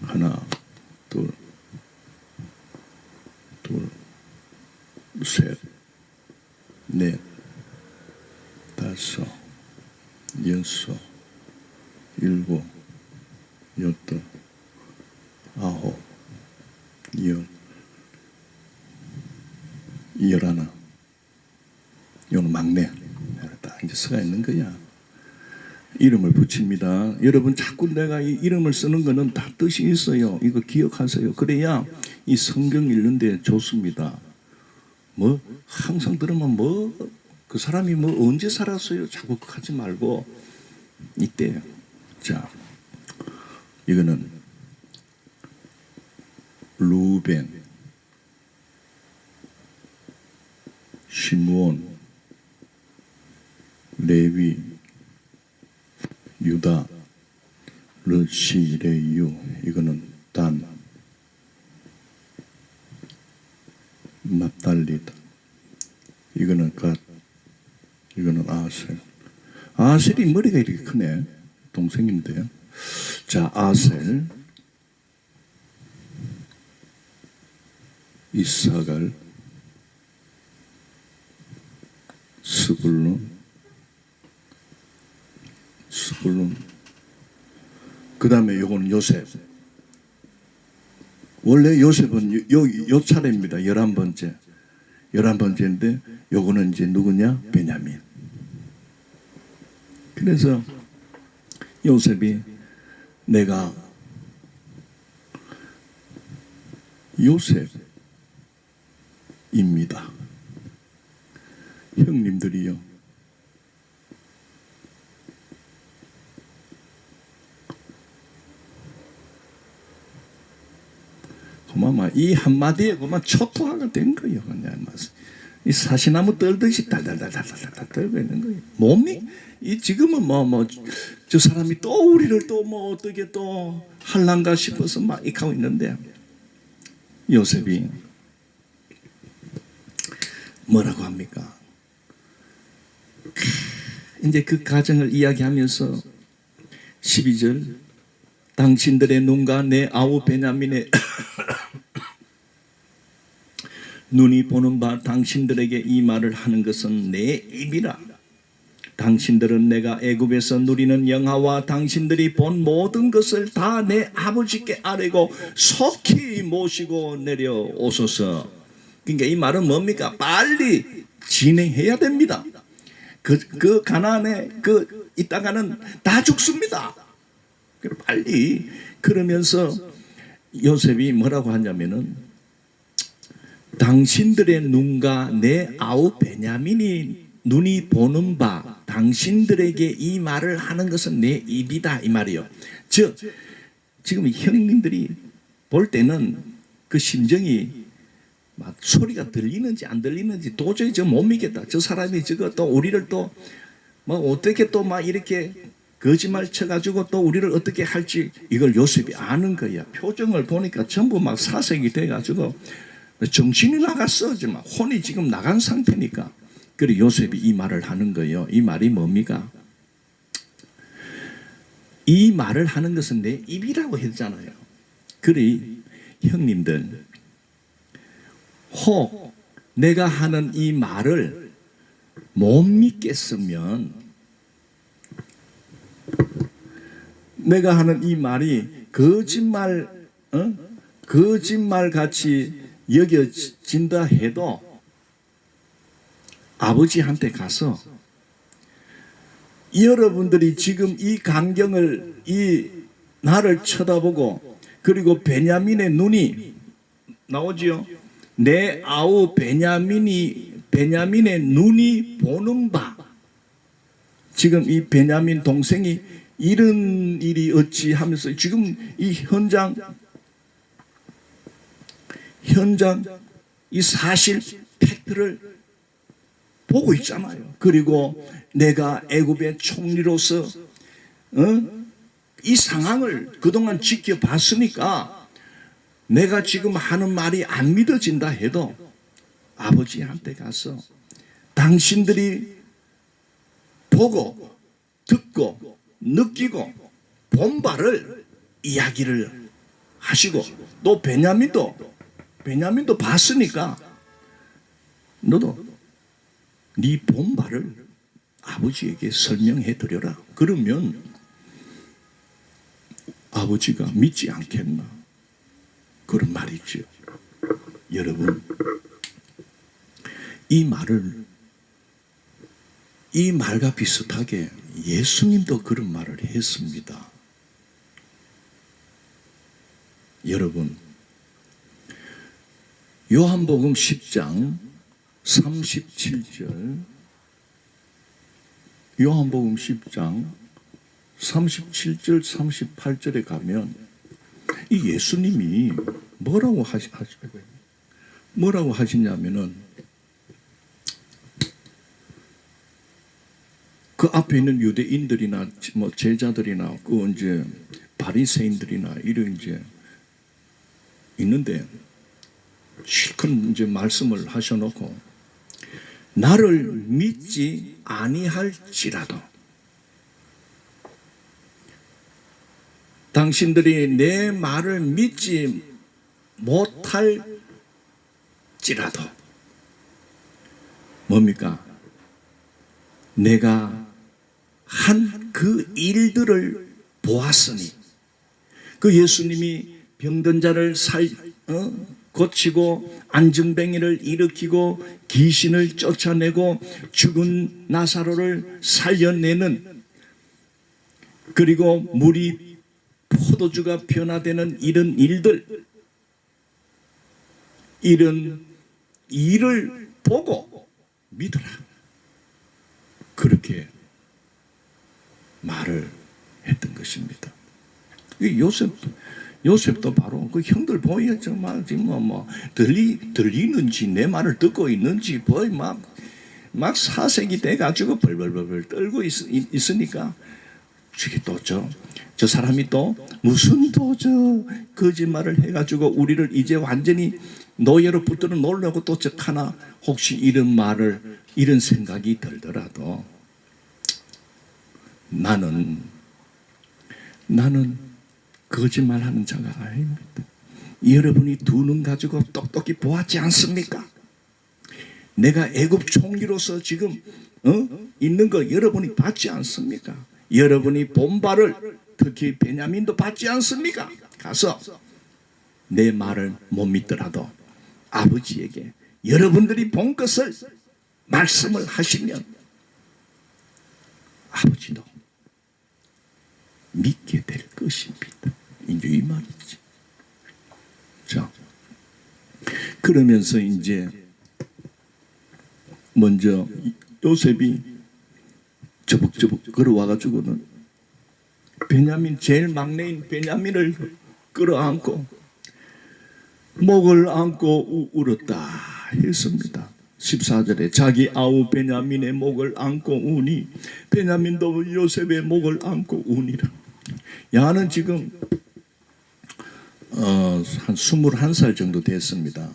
하나, 둘, 셋, 넷, 다섯, 여섯, 일곱, 여덟, 아홉, 열, 열하나. 이거는 막내. 딱 이제 서가 있는 거야. 이름을 붙입니다. 여러분 자꾸 내가 이 이름을 쓰는 거는 다 뜻이 있어요. 이거 기억하세요. 그래야 이 성경 읽는데 좋습니다. 뭐 항상 들으면 뭐 그 사람이 뭐 언제 살았어요? 자꾸 하지 말고 이때. 자, 이거는 루벤, 시므온, 레위, 유다, 르시레유. 이거는 단, 납달리다. 이거는 갓, 이거는 아셀. 아셀이 머리가 이렇게 크네. 동생인데요. 자, 아셀, 이사갈, 스불론, 그 다음에 요거는 요셉. 원래 요셉은 요 차례입니다. 11번째. 11번째인데 요거는 이제 누구냐? 베냐민. 그래서 요셉이 내가 요셉입니다. 형님들이요. 그만 이 한마디에 그만 초토화가 된 거예요. 그냥 이 사시나무 떨듯이 달달달달달달 떨고 있는 거예요. 몸이 이 지금은 저 사람이 또 우리를 또 뭐 어떻게 또 할란가 싶어서 막 이렇게 하고 있는데 요셉이 뭐라고 합니까? 이제 그 가정을 이야기하면서 12절 당신들의 눈과 내 아우 베냐민의 눈이 보는 바 당신들에게 이 말을 하는 것은 내 입이라. 당신들은 내가 애굽에서 누리는 영화와 당신들이 본 모든 것을 다 내 아버지께 아뢰고 속히 모시고 내려오소서. 그러니까 이 말은 뭡니까? 빨리 진행해야 됩니다. 그 가나안에 있다가는 다 죽습니다. 빨리. 그러면서 요셉이 뭐라고 하냐면은 당신들의 눈과 내 아우 베냐민이 눈이 보는 바 당신들에게 이 말을 하는 것은 내 입이다 이 말이요. 즉 지금 형님들이 볼 때는 그 심정이 막 소리가 들리는지 안 들리는지 도저히 못 믿겠다. 저 사람이 저거 또 우리를 또 뭐 어떻게 또 막 이렇게 거짓말 쳐가지고 또 우리를 어떻게 할지 이걸 요셉이 아는 거야. 표정을 보니까 전부 막 사색이 돼가지고 정신이 나갔어. 지금 혼이 지금 나간 상태니까. 그래 요셉이 이 말을 하는 거예요. 이 말이 뭡니까? 이 말을 하는 것은 내 입이라고 했잖아요. 그래 형님들 혹 내가 하는 이 말을 못 믿겠으면 내가 하는 이 말이 거짓말 같이 여겨진다 해도 아버지한테 가서 여러분들이 지금 이 광경을 나를 쳐다보고 그리고 베냐민의 눈이 나오지요. 내 아우 베냐민의 눈이 보는 바 지금 이 베냐민 동생이 이런 일이 어찌 하면서 지금 이 현장 이 사실 팩트를 보고 있잖아요. 그리고 내가 애굽의 총리로서 이 상황을 그동안 지켜봤으니까 내가 지금 하는 말이 안 믿어진다 해도 아버지한테 가서 당신들이 보고 듣고 느끼고 본 바를 이야기를 하시고, 또 베냐민도 봤으니까 너도 네 본 바를 아버지에게 설명해 드려라. 그러면 아버지가 믿지 않겠나, 그런 말이죠. 여러분, 이 말과 비슷하게 예수님도 그런 말을 했습니다. 여러분, 요한복음 10장 37절, 요한복음 10장 37절 38절에 가면 이 예수님이 뭐라고 하시냐면은, 그 앞에 있는 유대인들이나 뭐 제자들이나 그 이제 바리새인들이나 이런 이제 있는데 실컷 이제 말씀을 하셔놓고, 나를 믿지 아니할지라도 당신들이 내 말을 믿지 못할지라도 뭡니까? 내가 한 그 일들을 보았으니, 그 예수님이 병든 자를 고치고 안증뱅이를 일으키고 귀신을 쫓아내고 죽은 나사로를 살려내는, 그리고 물이 포도주가 변화되는 이런 일들, 이런 일을 보고 믿어라, 그렇게 말을 했던 것입니다. 요셉도 바로 그 형들 보였죠. 막 지금 들리는지 내 말을 듣고 있는지 거의 막 사색이 돼가지고 벌벌벌 떨고 있으니까, 저게 또 저 사람이 또 무슨 또 거짓말을 해가지고 우리를 이제 완전히 노예로 붙들어 놓으려고 또 하나, 혹시 이런 말을, 이런 생각이 들더라도 나는 거짓말하는 자가 아닙니다. 여러분이 두 눈 가지고 똑똑히 보았지 않습니까? 내가 애굽 총리로서 지금 있는 거 여러분이 봤지 않습니까? 여러분이 본 바를 특히 베냐민도 봤지 않습니까? 가서 내 말을 못 믿더라도 아버지에게 여러분들이 본 것을 말씀을 하시면 아버지도 믿게 될 것입니다. 이제 이 말이지. 자, 그러면서 이제 먼저 요셉이 저벅저벅 걸어와가지고는 베냐민, 제일 막내인 베냐민을 끌어안고 목을 안고 울었다 했습니다. 14절에 자기 아우 베냐민의 목을 안고 우니 베냐민도 요셉의 목을 안고 우니라. 야는 지금 한 21살 정도 됐습니다.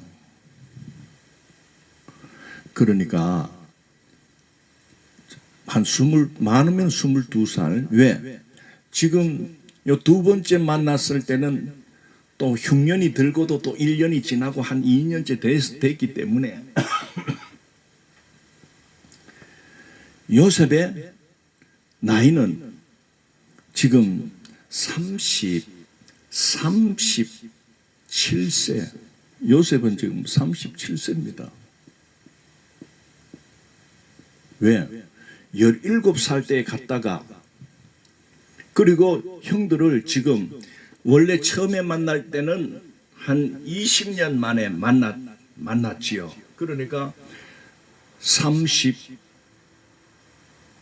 그러니까 많으면 22살. 왜? 지금 요 두 번째 만났을 때는 또 흉년이 들고도 또 1년이 지나고 한 2년째 됐기 때문에 요셉의 나이는 지금 37세. 요셉은 지금 37세입니다. 왜? 17살 때 갔다가, 그리고 형들을 지금 원래 처음에 만날 때는 한 20년 만에 만났지요. 그러니까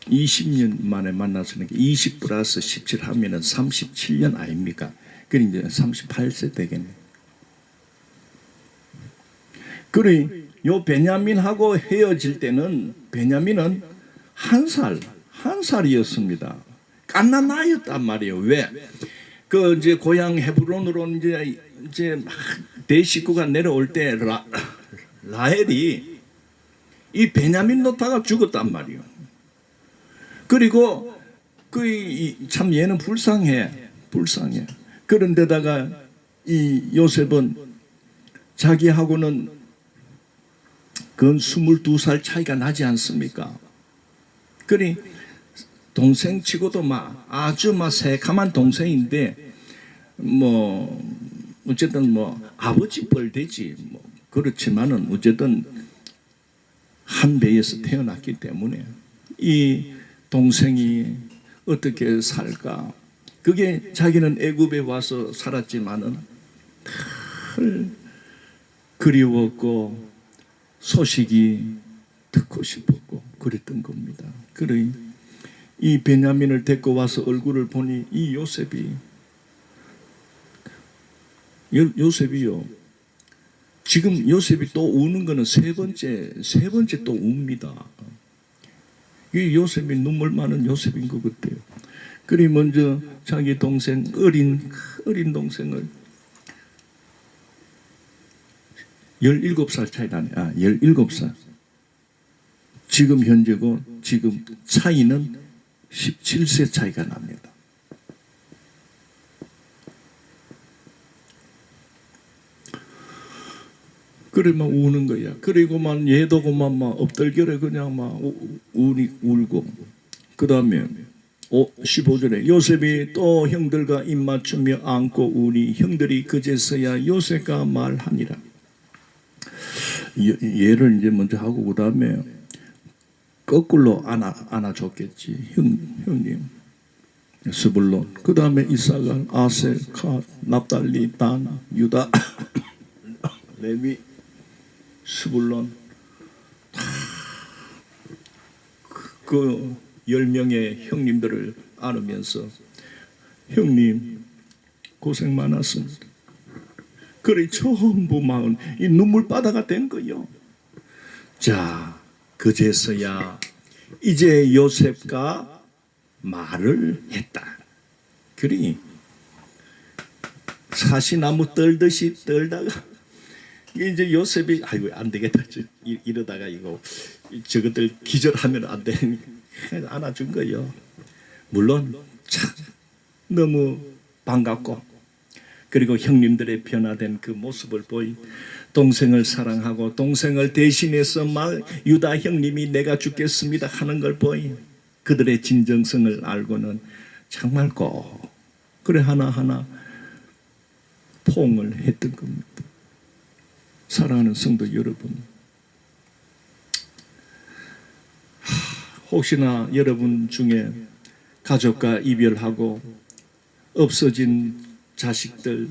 20년 만에 만났으니까 20 플러스 17 하면은 37년 아닙니까? 그러니까 이제 38세 되겠네. 그래, 요 베냐민하고 헤어질 때는 베냐민은 한 살이었습니다. 갓난아이였단 말이에요. 왜? 그 이제 고향 헤브론으로 이제 막 대식구가 내려올 때 라헬이 이 베냐민 놓다가 죽었단 말이에요. 그리고 참 얘는 불쌍해. 그런데다가 이 요셉은 자기하고는 그건 22살 차이가 나지 않습니까? 그러니 동생치고도 아주 새카만 동생인데 어쨌든 아버지 뻘 되지 그렇지만은 어쨌든 한 배에서 태어났기 때문에 이 동생이 어떻게 살까? 그게 자기는 애굽에 와서 살았지만은 늘 그리웠고 소식이 듣고 싶었고 그랬던 겁니다. 그래 이 베냐민을 데리고 와서 얼굴을 보니 이 요셉이요. 지금 요셉이 또 우는 거는 세 번째 또 웁니다. 이 요셉이 눈물 많은 요셉인 것 같아요. 그리 먼저 자기 동생 어린 동생을 17살 차이 나네. 17살. 지금 현재고 지금 차이는 17세 차이가 납니다. 그래 우는 거야. 그리고 얘도 엎들겨래 그냥 울고. 그 다음에 15절에 요셉이 또 형들과 입맞추며 안고 우니 형들이 그제서야 요셉과 말하니라. 얘를 이제 먼저 하고 그 다음에 거꾸로 안아줬겠지. 형님 스불론, 그 다음에 이사갈, 아셀, 갓, 납달리, 단, 유다, 레위, 스불론, 그 10명의 형님들을 안으면서 형님 고생 많았습니다. 그래 전부 이 눈물바다가 된 거요. 자, 그제서야 이제 요셉과 말을 했다. 그러니 사시나무 떨듯이 떨다가 이제 요셉이 아이고 안 되겠다 이러다가 저것들 기절하면 안 되니까 안아준 거요. 물론 참 너무 반갑고 그리고 형님들의 변화된 그 모습을 보이 동생을 사랑하고 동생을 대신해서 유다 형님이 내가 죽겠습니다 하는 걸 보이 그들의 진정성을 알고는 정말 꼭 그래 하나하나 포옹을 했던 겁니다. 사랑하는 성도 여러분, 혹시나 여러분 중에 가족과 이별하고 없어진 자식들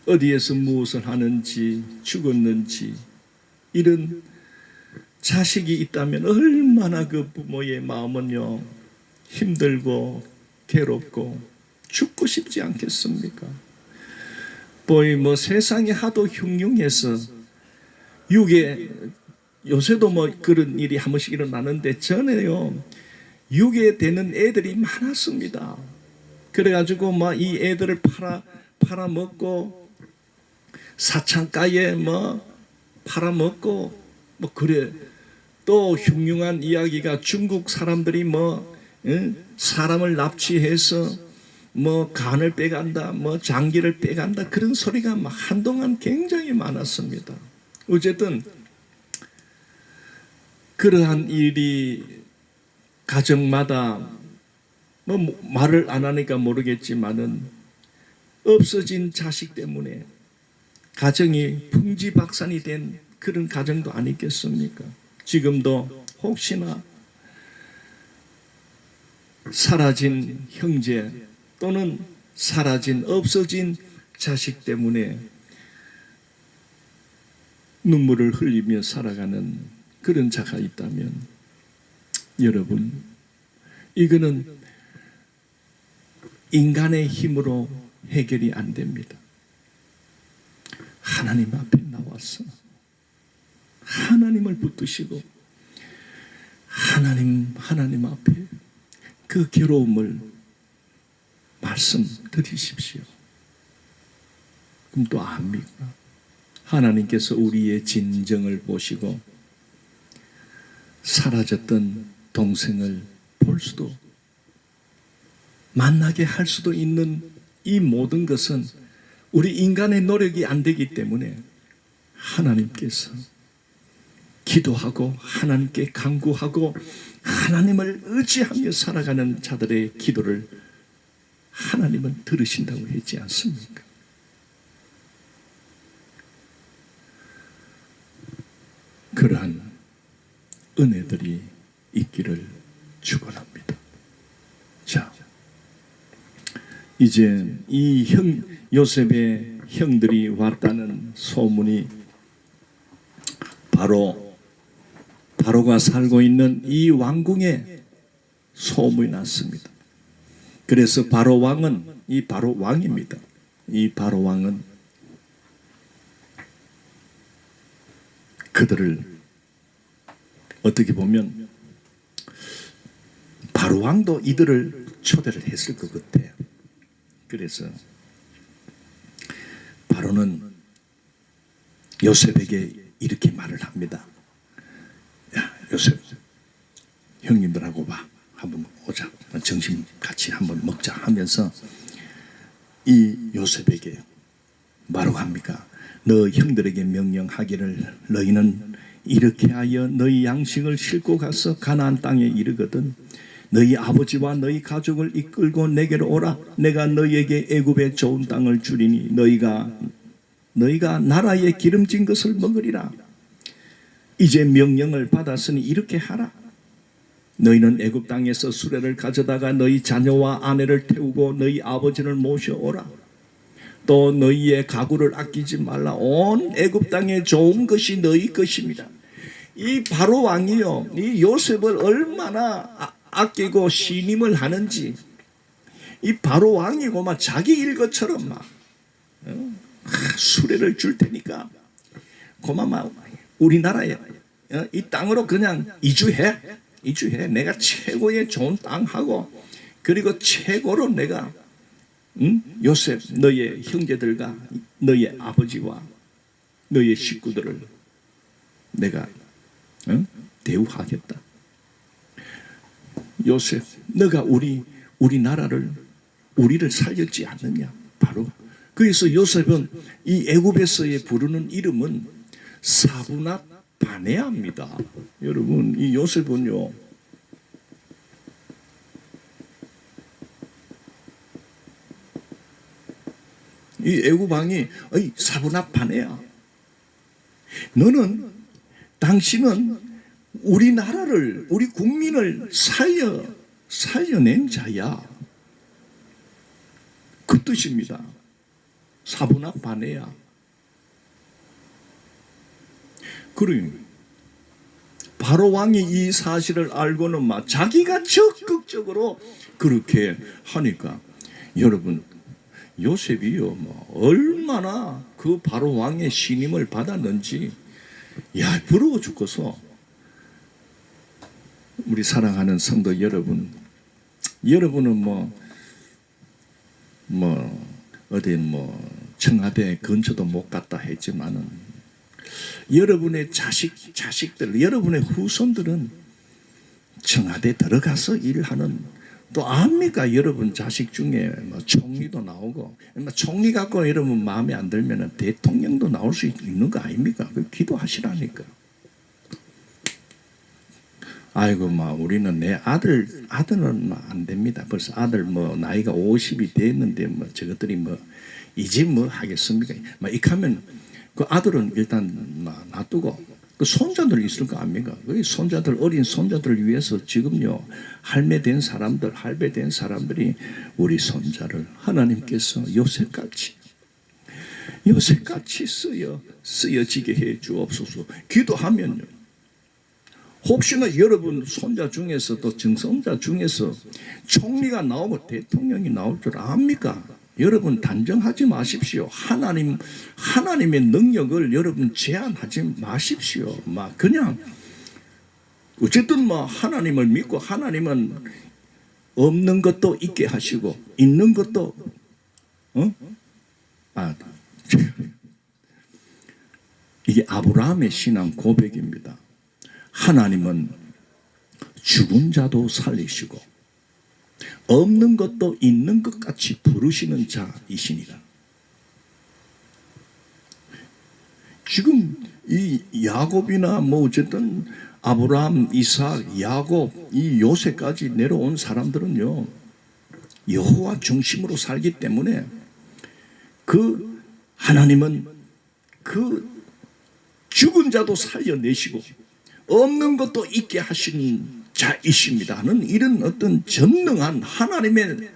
어디에서 무엇을 하는지 죽었는지 이런 자식이 있다면 얼마나 그 부모의 마음은요 힘들고 괴롭고 죽고 싶지 않겠습니까? 세상이 하도 흉흉해서 요새도 그런 일이 한 번씩 일어나는데 전에요 육에 되는 애들이 많았습니다. 그래가지고 이 애들을 팔아먹고 사창가에 팔아먹고 그래. 또 흉흉한 이야기가 중국 사람들이 사람을 납치해서 간을 빼간다, 장기를 빼간다 그런 소리가 한동안 굉장히 많았습니다. 어쨌든 그러한 일이 가정마다 말을 안 하니까 모르겠지만은 없어진 자식 때문에 가정이 풍지박산이 된 그런 가정도 아니겠습니까? 지금도 혹시나 사라진 형제 또는 없어진 자식 때문에 눈물을 흘리며 살아가는 그런 자가 있다면 여러분, 이거는 인간의 힘으로 해결이 안 됩니다. 하나님 앞에 나와서 하나님을 붙드시고 하나님 앞에 그 괴로움을 말씀드리십시오. 그럼 또 압니까? 하나님께서 우리의 진정을 보시고 사라졌던 동생을 볼 수도 만나게 할 수도 있는 이 모든 것은 우리 인간의 노력이 안 되기 때문에 하나님께서 기도하고 하나님께 간구하고 하나님을 의지하며 살아가는 자들의 기도를 하나님은 들으신다고 했지 않습니까? 그러한 은혜들이 있기를 축원합니다. 자, 이제 이 요셉의 형들이 왔다는 소문이 바로가 살고 있는 이 왕궁에 소문이 났습니다. 그래서 바로 왕은 이 바로 왕입니다. 이 바로 왕은 그들을 어떻게 보면 바로 왕도 이들을 초대를 했을 것 같아요. 그래서 바로는 요셉에게 이렇게 말을 합니다. 야, 요셉, 형님들하고 와. 한번 오자. 점심 같이 한번 먹자 하면서 이 요셉에게 뭐라고 합니까? 너 형들에게 명령하기를 너희는 이렇게 하여 너희 양식을 싣고 가서 가나안 땅에 이르거든 너희 아버지와 너희 가족을 이끌고 내게로 오라. 내가 너희에게 애굽의 좋은 땅을 주리니 너희가 나라의 기름진 것을 먹으리라. 이제 명령을 받았으니 이렇게 하라. 너희는 애굽 땅에서 수레를 가져다가 너희 자녀와 아내를 태우고 너희 아버지를 모셔오라. 또 너희의 가구를 아끼지 말라. 온 애굽 땅에 좋은 것이 너희 것입니다. 이 바로 왕이요, 이 요셉을 얼마나 아끼고 신임을 하는지, 이 바로 왕이고 막 자기 일것처럼 막 수레를 줄 테니까 고마마 우리나라에 이 땅으로 그냥 이주해. 내가 최고의 좋은 땅하고 그리고 최고로 내가 요셉 너의 형제들과 너의 아버지와 너의 식구들을 내가 대우하겠다. 요셉, 너가 우리를 살렸지 않느냐? 바로 그래서 요셉은 이 애굽에서의 부르는 이름은 사브낫 바네아입니다. 여러분, 이 요셉은요, 이 애굽 왕이 사브낫 바네아, 당신은 우리나라를, 우리 국민을 살려낸 자야. 그 뜻입니다. 사브낫 바네아. 그러니 바로 왕이 이 사실을 알고는 막 자기가 적극적으로 그렇게 하니까 여러분 요셉이요 얼마나 그 바로 왕의 신임을 받았는지 부러워 죽겠어. 우리 사랑하는 성도 여러분은 어디 청와대 근처도 못 갔다 했지만은 여러분의 자식들, 여러분의 후손들은 청와대 들어가서 일하는, 또 압니까? 여러분 자식 중에 총리도 나오고, 총리 갖고 여러분 마음에 안 들면 대통령도 나올 수 있는 거 아닙니까? 기도하시라니까. 아이고, 우리는 내 아들은 안 됩니다. 벌써 아들 나이가 50이 됐는데 저것들이 이제 하겠습니까? 이렇게 하면 그 아들은 일단 놔두고 그 손자들 있을 거 아닙니까? 그 손자들, 어린 손자들을 위해서 지금요 할매 된 사람들이 우리 손자를 하나님께서 요셉같이 쓰여지게 해 주옵소서. 기도하면요, 혹시나 여러분 손자 중에서 또 증손자 중에서 총리가 나오고 대통령이 나올 줄 압니까? 여러분 단정하지 마십시오. 하나님의 능력을 여러분 제한하지 마십시오. 막 그냥 어쨌든 뭐 하나님을 믿고 하나님은 없는 것도 있게 하시고 있는 것도 이게 아브라함의 신앙 고백입니다. 하나님은 죽은 자도 살리시고 없는 것도 있는 것 같이 부르시는 자이시니라. 지금 이 야곱이나 뭐 어쨌든 아브라함, 이삭, 야곱, 이 요새까지 내려온 사람들은요, 여호와 중심으로 살기 때문에 그 하나님은 그 죽은 자도 살려내시고 없는 것도 있게 하시는 자이십니다 하는 이런 어떤 전능한 하나님의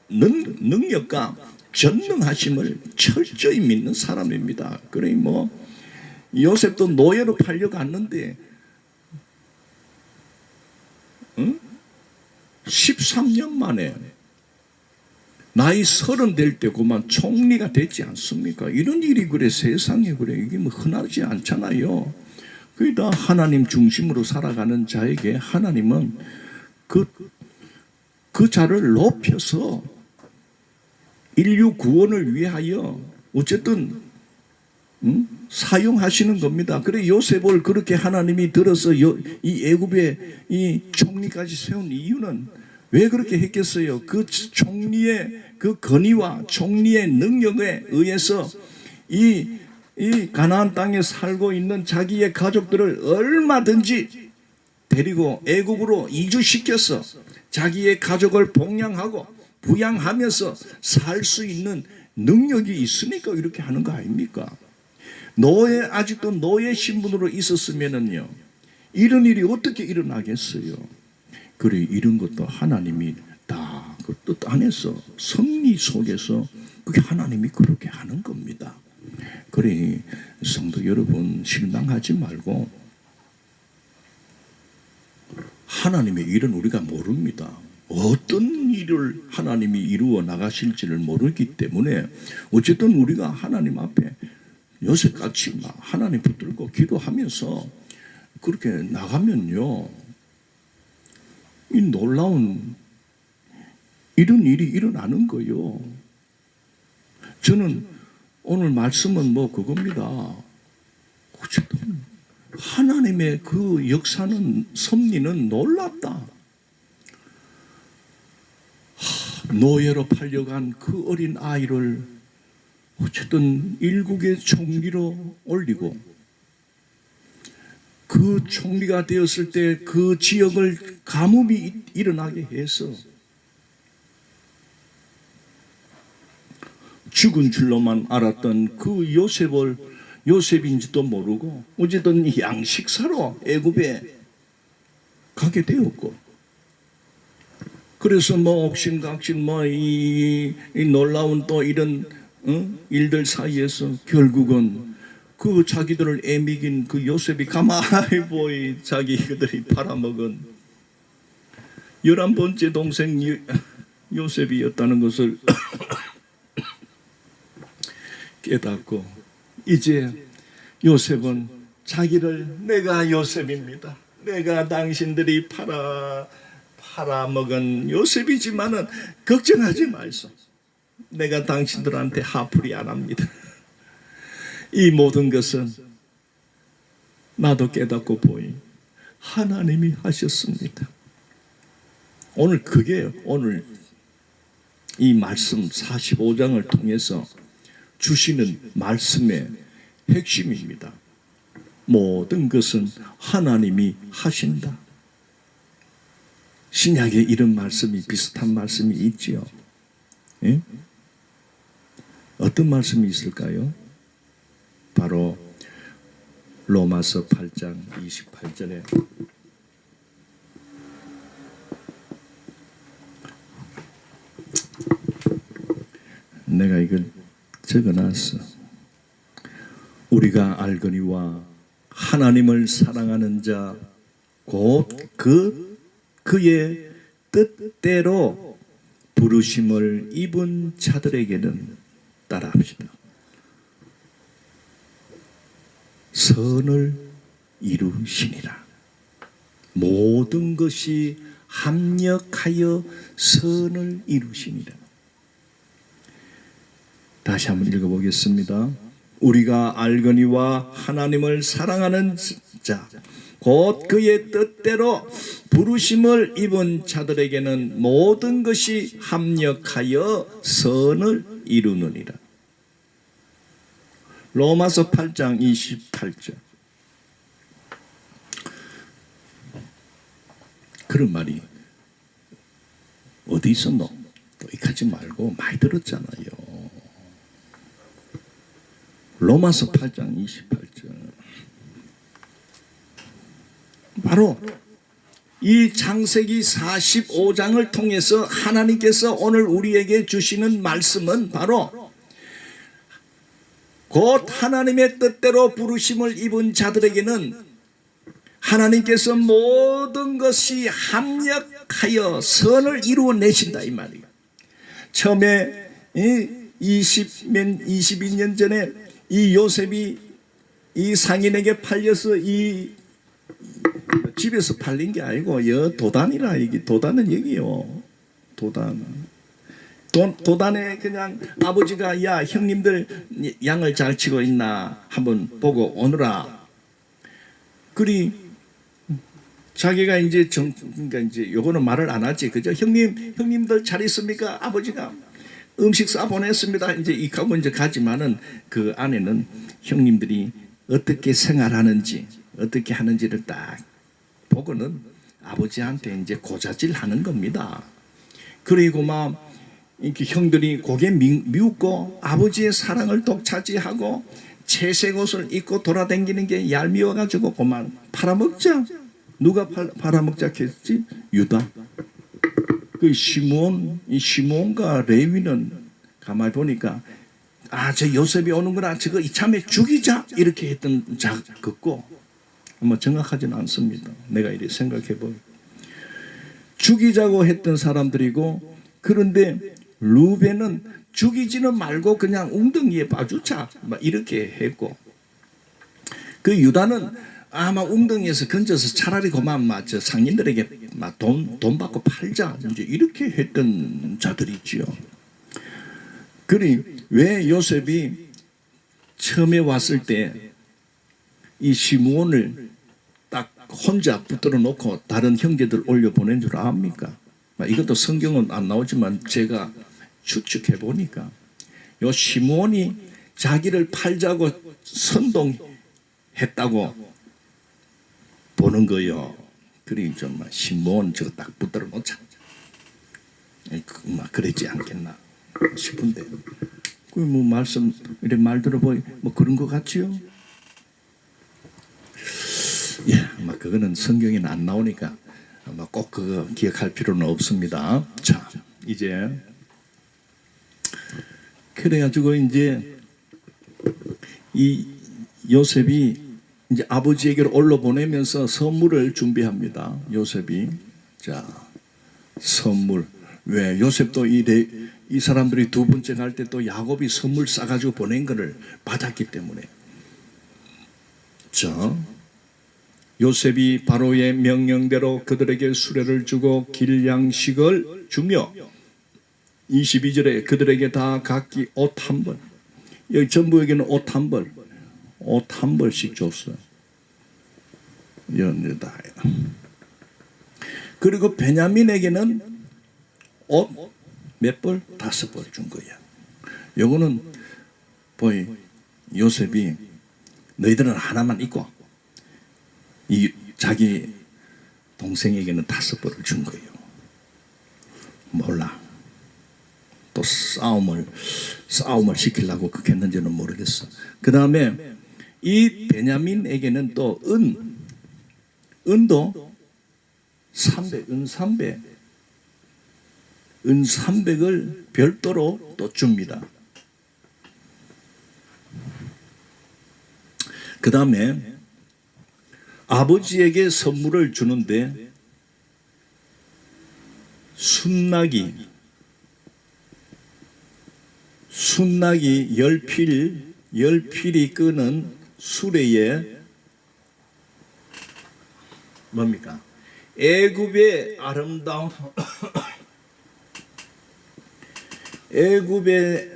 능력과 전능하심을 철저히 믿는 사람입니다. 그러니 뭐 요셉도 노예로 팔려갔는데 13년 만에 나이 30 될 때 그만 총리가 됐지 않습니까? 이런 일이 그래 세상에 그래 이게 뭐 흔하지 않잖아요. 그게 다 하나님 중심으로 살아가는 자에게 하나님은 그 자를 높여서 인류 구원을 위하여 어쨌든 사용하시는 겁니다. 그래 요셉을 그렇게 하나님이 들어서 이 애굽의 이 총리까지 세운 이유는 왜 그렇게 했겠어요? 그 총리의 그 권위와 총리의 능력에 의해서 이 가나안 땅에 살고 있는 자기의 가족들을 얼마든지 데리고 애굽으로 이주시켜서 자기의 가족을 복양하고 부양하면서 살 수 있는 능력이 있으니까 이렇게 하는 거 아닙니까? 아직도 노예 신분으로 있었으면은요, 이런 일이 어떻게 일어나겠어요? 그래, 이런 것도 하나님이 다 그 뜻 안에서 섭리 속에서 그게 하나님이 그렇게 하는 겁니다. 그래, 성도 여러분 실망하지 말고 하나님의 일은 우리가 모릅니다. 어떤 일을 하나님이 이루어 나가실지를 모르기 때문에 어쨌든 우리가 하나님 앞에 요새같이 막 하나님 붙들고 기도하면서 그렇게 나가면요, 이 놀라운 이런 일이 일어나는 거예요. 저는 오늘 말씀은 뭐 그겁니다. 어쨌든 하나님의 그 역사는 섭리는 놀랍다. 노예로 팔려간 그 어린 아이를 어쨌든 일국의 총리로 올리고 그 총리가 되었을 때 그 지역을 가뭄이 일어나게 해서 죽은 줄로만 알았던 그 요셉인지도 모르고 어쨌든 양식사로 애굽에 가게 되었고, 그래서 뭐 옥신각신 뭐 이 놀라운 또 이런 일들 사이에서 결국은 그 자기들을 애미긴 그 요셉이 가만히 보이 자기들이 팔아먹은 11번째 동생 요셉이었다는 것을 깨닫고 이제 요셉은 자기를 내가 요셉입니다. 내가 당신들이 팔아먹은 요셉이지만은 걱정하지 마이소. 내가 당신들한테 하풀이 안 합니다. 이 모든 것은 나도 깨닫고 보니 하나님이 하셨습니다. 오늘 오늘 이 말씀 45장을 통해서 주시는 말씀의 핵심입니다. 모든 것은 하나님이 하신다. 신약에 이런 말씀이 비슷한 말씀이 있지요. 예? 어떤 말씀이 있을까요? 바로 로마서 8장 28절에 내가 이걸 적어놨어. 우리가 알거니와 하나님을 사랑하는 자 곧 그의 뜻대로 부르심을 입은 자들에게는 따라합시다. 선을 이루시니라. 모든 것이 합력하여 선을 이루시니라. 다시 한번 읽어보겠습니다. 우리가 알거니와 하나님을 사랑하는 자 곧 그의 뜻대로 부르심을 입은 자들에게는 모든 것이 합력하여 선을 이루느니라. 로마서 8장 28절. 그런 말이 어디 있었노? 또익하지 말고 많이 들었잖아요. 로마서 8장 28절. 바로 이 창세기 45장을 통해서 하나님께서 오늘 우리에게 주시는 말씀은 바로 곧 하나님의 뜻대로 부르심을 입은 자들에게는 하나님께서 모든 것이 합력하여 선을 이루어내신다 이 말이에요. 처음에 22년 전에 이 요셉이 이 상인에게 팔려서 이 집에서 팔린 게 아니고 도단이라. 이게 도단은 여기요. 도단에 그냥 아버지가 야 형님들 양을 잘 치고 있나 한번 보고 오너라. 그리 자기가 이제 그러니까 이제 요거는 말을 안 하지. 그죠? 형님들 잘 있습니까? 아버지가 음식 싸 보냈습니다. 이제 이하고 이제 가지만은 그 안에는 형님들이 어떻게 생활하는지 어떻게 하는지를 딱 보고는 아버지한테 이제 고자질 하는 겁니다. 그리고 막 이렇게 형들이 고개 미웃고 아버지의 사랑을 독차지하고 채색 옷을 입고 돌아다니는 게 얄미워가지고 그만 팔아먹자. 누가 팔아먹자 했지? 유다. 그 시므온과 레위는 가만히 보니까 저 요셉이 오는구나. 저거 이참에 죽이자. 이렇게 했던 자 같고 뭐 정확하지는 않습니다. 내가 이렇게 생각해보면 죽이자고 했던 사람들이고, 그런데 루벤은 죽이지는 말고 그냥 웅덩이에 빠주자 막 이렇게 했고, 그 유다는 아마 웅덩이에서 건져서 차라리 그만 저 상인들에게 돈 받고 팔자 이제 이렇게 했던 자들이지요. 그리 왜 요셉이 처음에 왔을 때 이 시므온을 딱 혼자 붙들어 놓고 다른 형제들 올려 보낸 줄 압니까? 이것도 성경은 안 나오지만 제가 추측해 보니까 요 시므온이 자기를 팔자고 선동했다고 보는 거요. 그리 좀 시므온 저거 딱 붙들어 놓자. 그러지 않겠나 싶은데, 그 뭐 말씀 이래 말 들어보니 뭐 그런 것 같지요. 예, 아마 그거는 성경에는 안 나오니까 아마 꼭 그거 기억할 필요는 없습니다. 자, 이제 그래가지고 이제 이 요셉이 이제 아버지에게로 올려 보내면서 선물을 준비합니다. 요셉이 자 선물. 왜 요셉도 이 사람들이 두 번째 갈 때 또 야곱이 선물 싸가지고 보낸 거를 받았기 때문에. 자, 요셉이 바로의 명령대로 그들에게 수레를 주고 길 양식을 주며 22절에 그들에게 다 각기 옷 한 벌, 여기 전부에게는 옷 한 벌씩 줬어요. 연유다. 그리고 베냐민에게는 옷 몇 벌? 5벌 준 거야. 요거는 보이 요셉이 너희들은 하나만 입고 이 자기 동생에게는 5벌을 준 거예요. 몰라. 또 싸움을 시키려고 그렇게 했는지는 모르겠어. 그 다음에 이 베냐민에게는 또 은도 300, 은 300을 별도로 또 줍니다. 그 다음에 아버지에게 선물을 주는데 순낙이 순낙이 열필이 끄는 수레에 뭡니까? 애굽의 아름다운 애굽의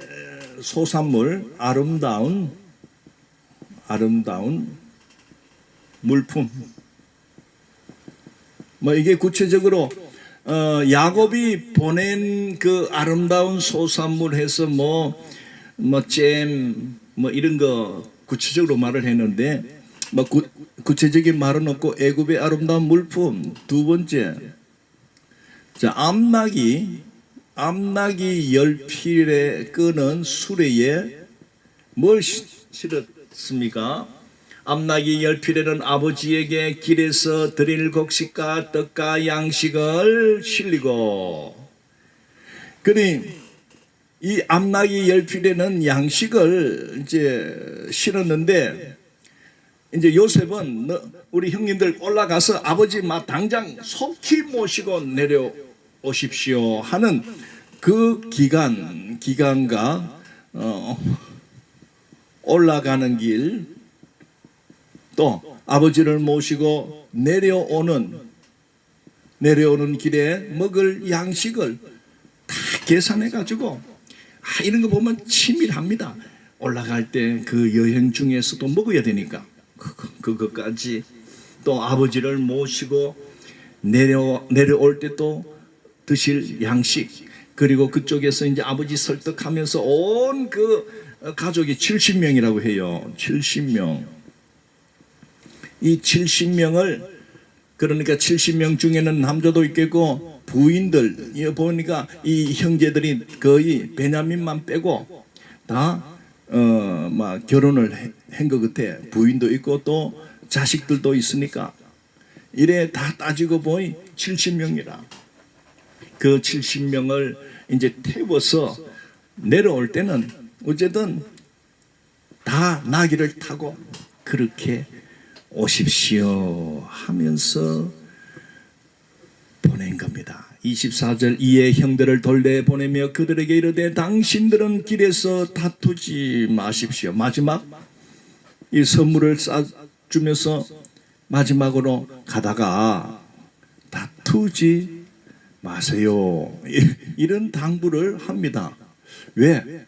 소산물, 아름다운 물품. 뭐 이게 구체적으로 야곱이 보낸 그 아름다운 소산물 해서 잼 이런 거 구체적으로 말을 했는데 구체적인 말은 없고 애굽의 아름다운 물품. 두 번째, 자, 암낙이 열필에 끄는 수레에 뭘 실었습니까? 암낙이 열필에는 아버지에게 길에서 드릴 곡식과 떡과 양식을 실리고, 그러니 이 암낙이 열필에는 양식을 이제 실었는데, 이제 요셉은 우리 형님들 올라가서 아버지 당장 속히 모시고 내려오십시오 하는 그 기간과 올라가는 길, 또 아버지를 모시고 내려오는 길에 먹을 양식을 다 계산해 가지고, 이런 거 보면 치밀합니다. 올라갈 때 그 여행 중에서도 먹어야 되니까 그것까지, 또 아버지를 모시고 내려올 때 또 드실 양식, 그리고 그쪽에서 이제 아버지 설득하면서 온 그 가족이 70명이라고 해요. 70명. 이 70명을, 그러니까 70명 중에는 남자도 있겠고 부인들, 보니까 이 형제들이 거의 베냐민만 빼고 다 결혼을 한 것 같아. 부인도 있고 또 자식들도 있으니까 이래 다 따지고 보니 70명이라. 그 70명을 이제 태워서 내려올 때는 어쨌든 다 나귀를 타고 그렇게 오십시오 하면서 보낸 겁니다. 24절, 이에 형들을 돌려보내며 그들에게 이르되 당신들은 길에서 다투지 마십시오. 마지막 이 선물을 싸주면서 마지막으로 가다가 다투지 마세요, 이런 당부를 합니다. 왜?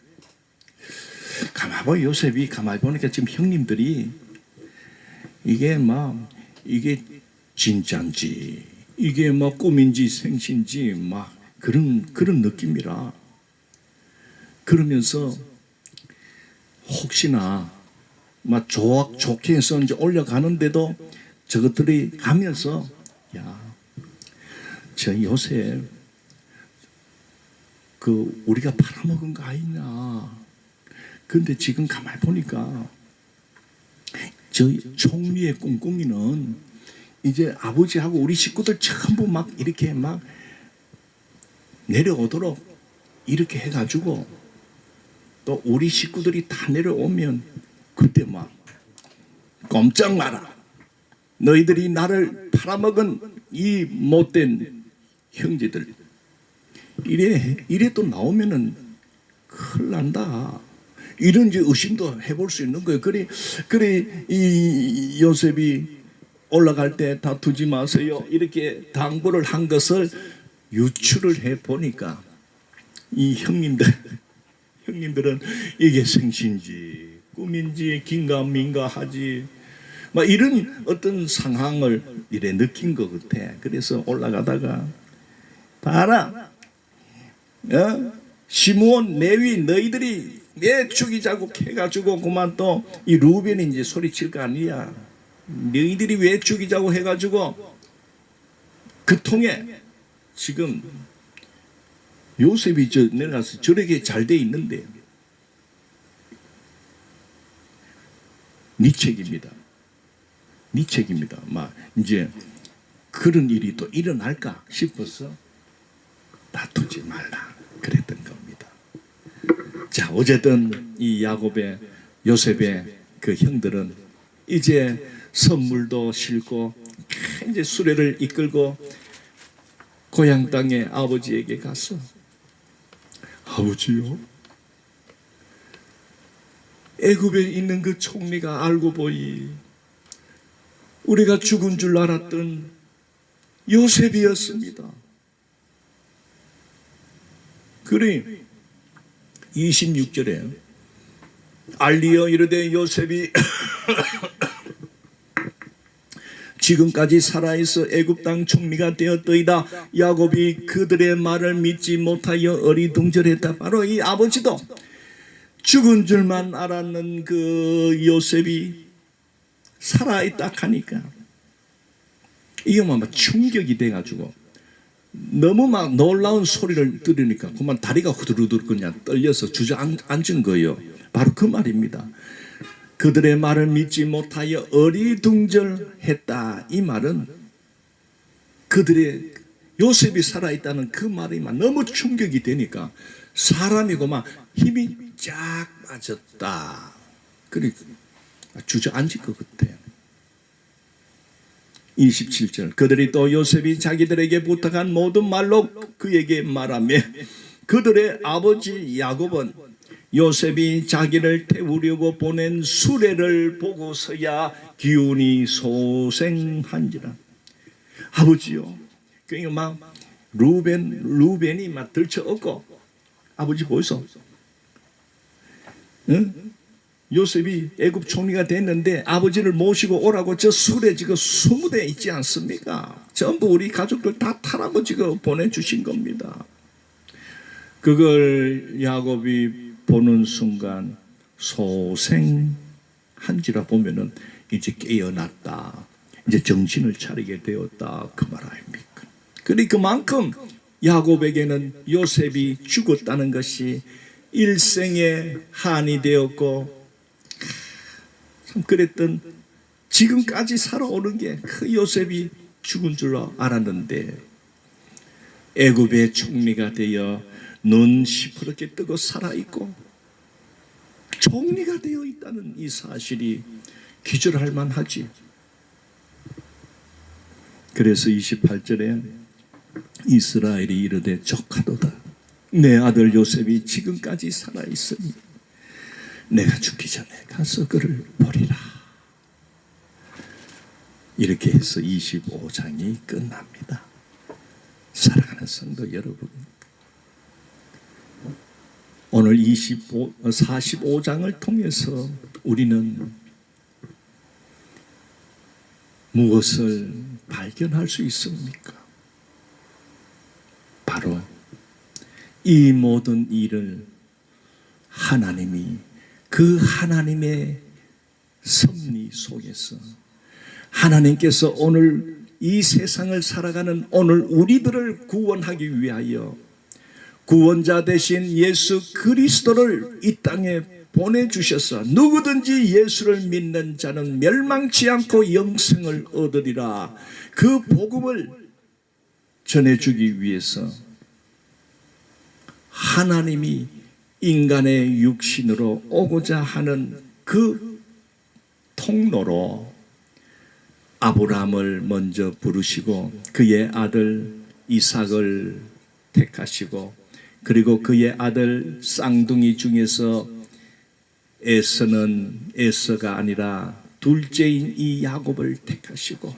가만히 보니 요셉이 가만히 보니까 지금 형님들이 이게 이게 진짜인지 이게 꿈인지 생신지 그런 느낌이라. 그러면서 혹시나 좋게 해서 이제 올려가는데도 저것들이 가면서, 야, 저 요새 우리가 팔아먹은 거 아니냐. 근데 지금 가만히 보니까 저 총리의 꿍꿍이는 이제 아버지하고 우리 식구들 전부 이렇게 내려오도록 이렇게 해가지고, 또 우리 식구들이 다 내려오면 그때 꼼짝 마라. 너희들이 나를 팔아먹은 이 못된 형제들, 이래 또 나오면은 큰일 난다. 이런 이제 의심도 해볼 수 있는 거예요. 그래 이 요셉이 올라갈 때 다투지 마세요 이렇게 당부를 한 것을 유추를 해 보니까 이 형님들은 이게 생신지 꿈인지 긴가민가 하지, 이런 어떤 상황을 이래 느낀 것 같아. 그래서 올라가다가 봐라, 시므온, 레위, 너희들이 내 죽이자고 해가지고 그만 또 이 루벤이 이제 소리칠 거 아니야. 너희들이 왜 죽이자고 해가지고 그 통에 지금 요셉이 내려가서 저렇게 잘 돼 있는데 네 책입니다. 네 책입니다. 이제 그런 일이 또 일어날까 싶어서 다투지 말라 그랬던 겁니다. 자, 어쨌든 이 요셉의 그 형들은 이제 선물도 싣고 이제 수레를 이끌고 고향 땅에 아버지에게 가서, 아버지요, 애굽에 있는 그 총리가 알고 보니 우리가 죽은 줄 알았던 요셉이었습니다. 그래 26절에 알리어 이르되 요셉이 지금까지 살아있어 애굽 땅 총리가 되었더이다. 야곱이 그들의 말을 믿지 못하여 어리둥절했다. 바로 이 아버지도 죽은 줄만 알았는 그 요셉이 살아있다 하니까 이게 막 충격이 돼가지고 너무 막 놀라운 소리를 들으니까 그만 다리가 후들후들 그냥 떨려서 주저앉은 거예요. 바로 그 말입니다. 그들의 말을 믿지 못하여 어리둥절했다. 이 말은 그들의 요셉이 살아있다는 그 말이 막 너무 충격이 되니까 사람이고 막 힘이 쫙 빠졌다. 그러니까 주저앉을 것 같아요. 27절 그들이 또 요셉이 자기들에게 부탁한 모든 말로 그에게 말하며 그들의 아버지 야곱은 요셉이 자기를 태우려고 보낸 수레를 보고서야 기운이 소생한지라. 아버지요, 그러니까 막 루벤이 막 들쳐업고 아버지 보이소? 응? 요셉이 애굽 총리가 됐는데 아버지를 모시고 오라고 저 수레 지금 20대 있지 않습니까? 전부 우리 가족들 다 타라고 지금 보내주신 겁니다. 그걸 야곱이 보는 순간 소생한지라 보면은 이제 깨어났다. 이제 정신을 차리게 되었다. 그 말 아닙니까? 그러니까 그만큼 야곱에게는 요셉이 죽었다는 것이 일생의 한이 되었고 참 그랬던 지금까지 살아오는 게 그 요셉이 죽은 줄로 알았는데 애굽의 총리가 되어 눈 시퍼렇게 뜨고 살아있고 총리가 되어 있다는 이 사실이 기절할 만하지. 그래서 28절에 이스라엘이 이르되 족하도다. 내 아들 요셉이 지금까지 살아있으니 내가 죽기 전에 가서 그를 보리라. 이렇게 해서 25장이 끝납니다. 사랑하는 성도 여러분, 오늘 45장을 통해서 우리는 무엇을 발견할 수 있습니까? 바로 이 모든 일을 하나님이 그 하나님의 섭리 속에서 하나님께서 오늘 이 세상을 살아가는 오늘 우리들을 구원하기 위하여 구원자 되신 예수 그리스도를 이 땅에 보내주셔서 누구든지 예수를 믿는 자는 멸망치 않고 영생을 얻으리라. 그 복음을 전해주기 위해서 하나님이 인간의 육신으로 오고자 하는 그 통로로 아브라함을 먼저 부르시고 그의 아들 이삭을 택하시고 그리고 그의 아들 쌍둥이 중에서 에서가 아니라 둘째인 이 야곱을 택하시고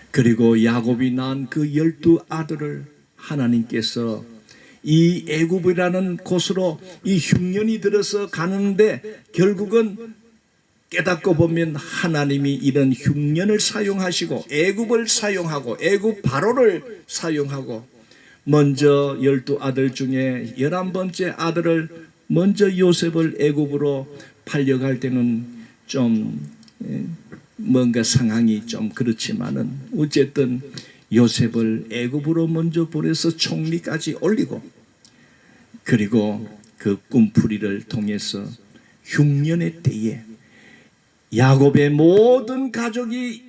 그리고 야곱이 낳은 그 12아들을 하나님께서 이 애굽이라는 곳으로 이 흉년이 들어서 가는데 결국은 깨닫고 보면 하나님이 이런 흉년을 사용하시고 애굽을 사용하고 애굽 바로를 사용하고 먼저 12아들 중에 11번째 아들을 먼저 요셉을 애굽으로 팔려갈 때는 좀 뭔가 상황이 좀 그렇지만은 어쨌든 요셉을 애굽으로 먼저 보내서 총리까지 올리고 그리고 그 꿈풀이를 통해서 흉년의 때에 야곱의 모든 가족이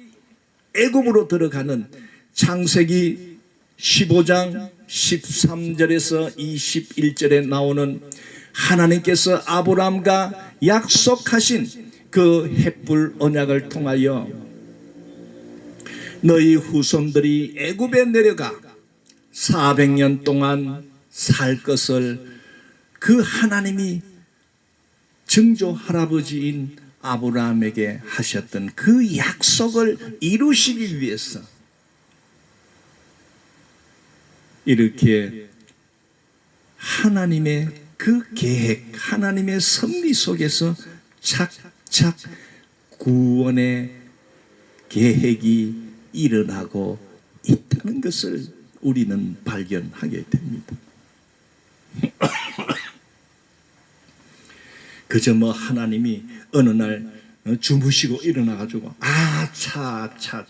애굽으로 들어가는 창세기 15장 13절에서 21절에 나오는 하나님께서 아브라함과 약속하신 그 햇불 언약을 통하여 너희 후손들이 애굽에 내려가 400년 동안 살 것을 그 하나님이 증조 할아버지인 아브라함에게 하셨던 그 약속을 이루시기 위해서 이렇게 하나님의 그 계획, 하나님의 섭리 속에서 착착 구원의 계획이 일어나고 있다는 것을 우리는 발견하게 됩니다. 그저 뭐 하나님이 어느 날 주무시고 일어나가지고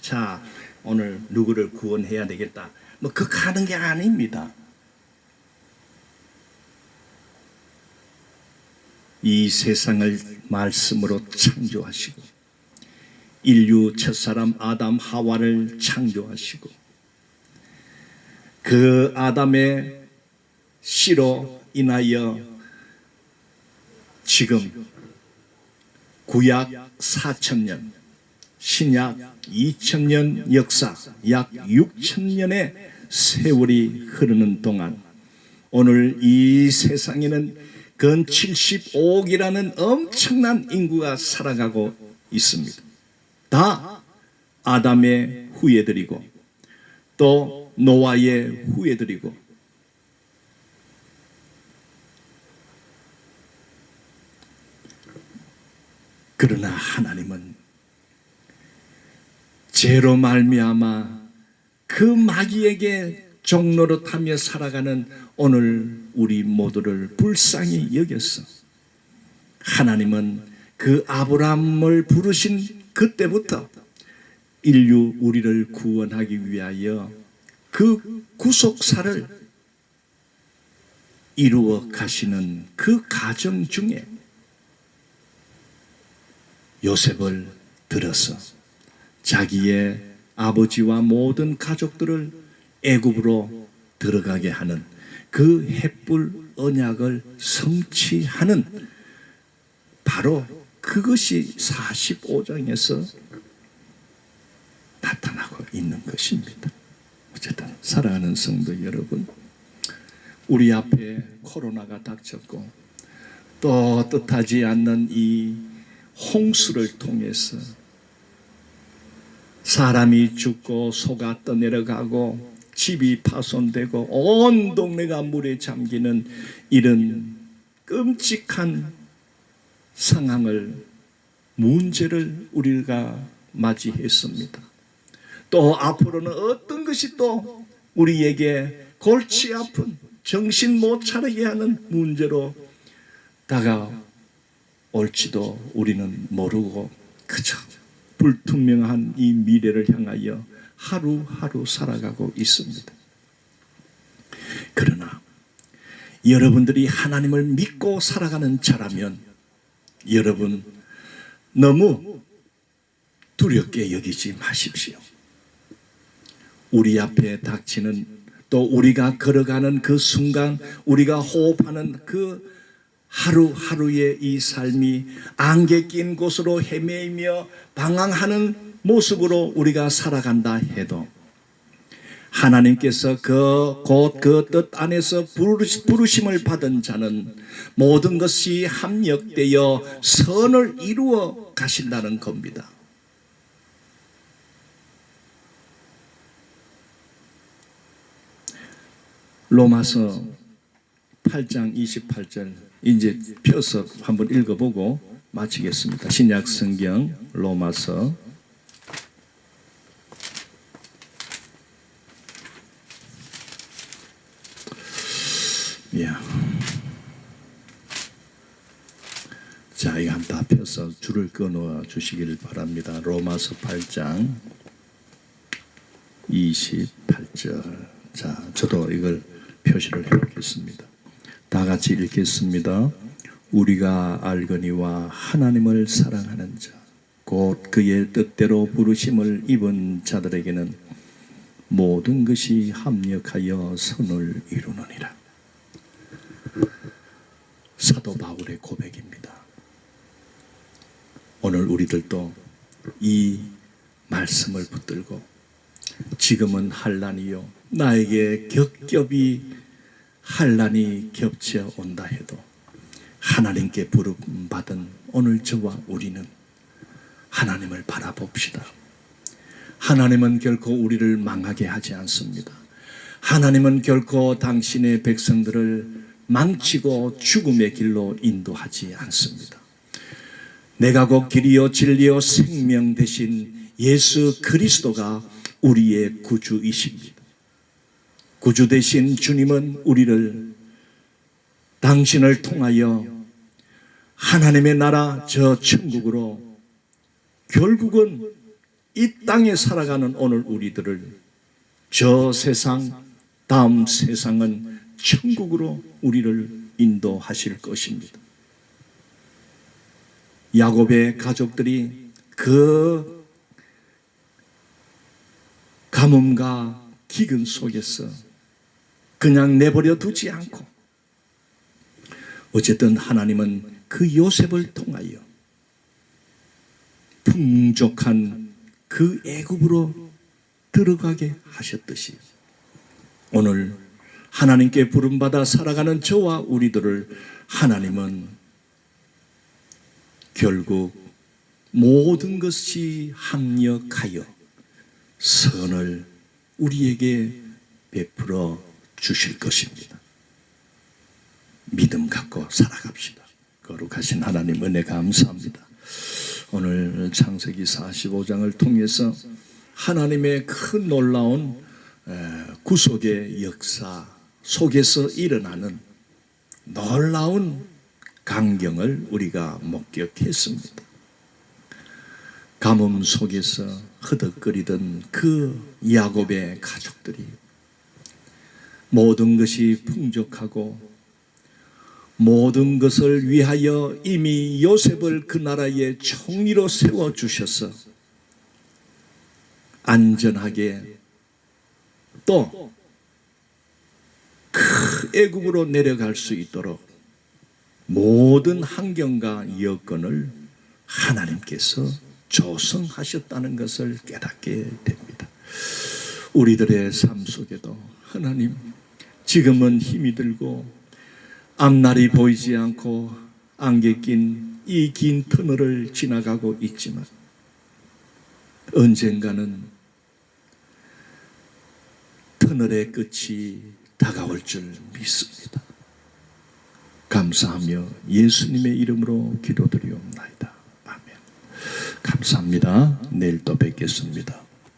차 오늘 누구를 구원해야 되겠다 뭐 그렇게 하는 게 아닙니다. 이 세상을 말씀으로 창조하시고 인류 첫사람 아담 하와를 창조하시고 그 아담의 씨로 인하여 지금 구약 4,000년, 신약 2,000년 역사, 약 6,000년의 세월이 흐르는 동안 오늘 이 세상에는 근 75억이라는 엄청난 인구가 살아가고 있습니다. 다 아담의 후예들이고 또 노아의 후예들이고 그러나 하나님은 죄로 말미암아 그 마귀에게 종노릇하며 살아가는 오늘 우리 모두를 불쌍히 여겼어. 하나님은 그 아브라함을 부르신 그때부터 인류 우리를 구원하기 위하여 그 구속사를 이루어 가시는 그 과정 중에 요셉을 들어서 자기의 아버지와 모든 가족들을 애굽으로 들어가게 하는 그 햇불 언약을 성취하는 바로 그것이 45장에서 나타나고 있는 것입니다. 어쨌든 사랑하는 성도 여러분, 우리 앞에 코로나가 닥쳤고 또 뜻하지 않는 이 홍수를 통해서 사람이 죽고 소가 떠내려가고 집이 파손되고 온 동네가 물에 잠기는 이런 끔찍한 상황을 문제를 우리가 맞이했습니다. 또 앞으로는 어떤 것이 또 우리에게 골치 아픈 정신 못 차리게 하는 문제로 다가올지도 우리는 모르고 그저 불투명한 이 미래를 향하여 하루하루 살아가고 있습니다. 그러나 여러분들이 하나님을 믿고 살아가는 자라면 여러분 너무 두렵게 여기지 마십시오. 우리 앞에 닥치는 또 우리가 걸어가는 그 순간 우리가 호흡하는 그 하루하루의 이 삶이 안개 낀 곳으로 헤매이며 방황하는 모습으로 우리가 살아간다 해도 하나님께서 곧 그 뜻 안에서 부르심을 받은 자는 모든 것이 합력되어 선을 이루어 가신다는 겁니다. 로마서 8장 28절 이제 펴서 한번 읽어보고 마치겠습니다. 신약 성경 로마서 자, 이거 한번 다 펴서 줄을 끊어 주시길 바랍니다. 로마서 8장 28절. 자, 저도 이걸 표시를 해놓겠습니다. 다 같이 읽겠습니다. 우리가 알거니와 하나님을 사랑하는 자, 곧 그의 뜻대로 부르심을 입은 자들에게는 모든 것이 합력하여 선을 이루느니라. 사도 바울의 고백입니다. 오늘 우리들도 이 말씀을 붙들고 지금은 환난이요 나에게 겹겹이 환난이 겹쳐 온다 해도 하나님께 부름받은 오늘 저와 우리는 하나님을 바라봅시다. 하나님은 결코 우리를 망하게 하지 않습니다. 하나님은 결코 당신의 백성들을 망치고 죽음의 길로 인도하지 않습니다. 내가 곧 길이요 진리요 생명 되신 예수 그리스도가 우리의 구주이십니다. 구주 되신 주님은 우리를 당신을 통하여 하나님의 나라 저 천국으로 결국은 이 땅에 살아가는 오늘 우리들을 저 세상 다음 세상은 천국으로 우리를 인도하실 것입니다. 야곱의 가족들이 그 가뭄과 기근 속에서 그냥 내버려 두지 않고 어쨌든 하나님은 그 요셉을 통하여 풍족한 그 애굽으로 들어가게 하셨듯이 오늘 하나님께 부름받아 살아가는 저와 우리들을 하나님은 결국 모든 것이 합력하여 선을 우리에게 베풀어 주실 것입니다. 믿음 갖고 살아갑시다. 거룩하신 하나님 은혜 감사합니다. 오늘 창세기 45장을 통해서 하나님의 큰 놀라운 구속의 역사 속에서 일어나는 놀라운 광경을 우리가 목격했습니다. 가뭄 속에서 허덕거리던 그 야곱의 가족들이 모든 것이 풍족하고 모든 것을 위하여 이미 요셉을 그 나라의 총리로 세워주셔서 안전하게 또 그 애국으로 내려갈 수 있도록 모든 환경과 여건을 하나님께서 조성하셨다는 것을 깨닫게 됩니다. 우리들의 삶 속에도 하나님 지금은 힘이 들고 앞날이 보이지 않고 안개 낀 이 긴 터널을 지나가고 있지만 언젠가는 터널의 끝이 다가올 줄 믿습니다. 감사하며 예수님의 이름으로 기도드리옵나이다. 아멘. 감사합니다. 내일 또 뵙겠습니다.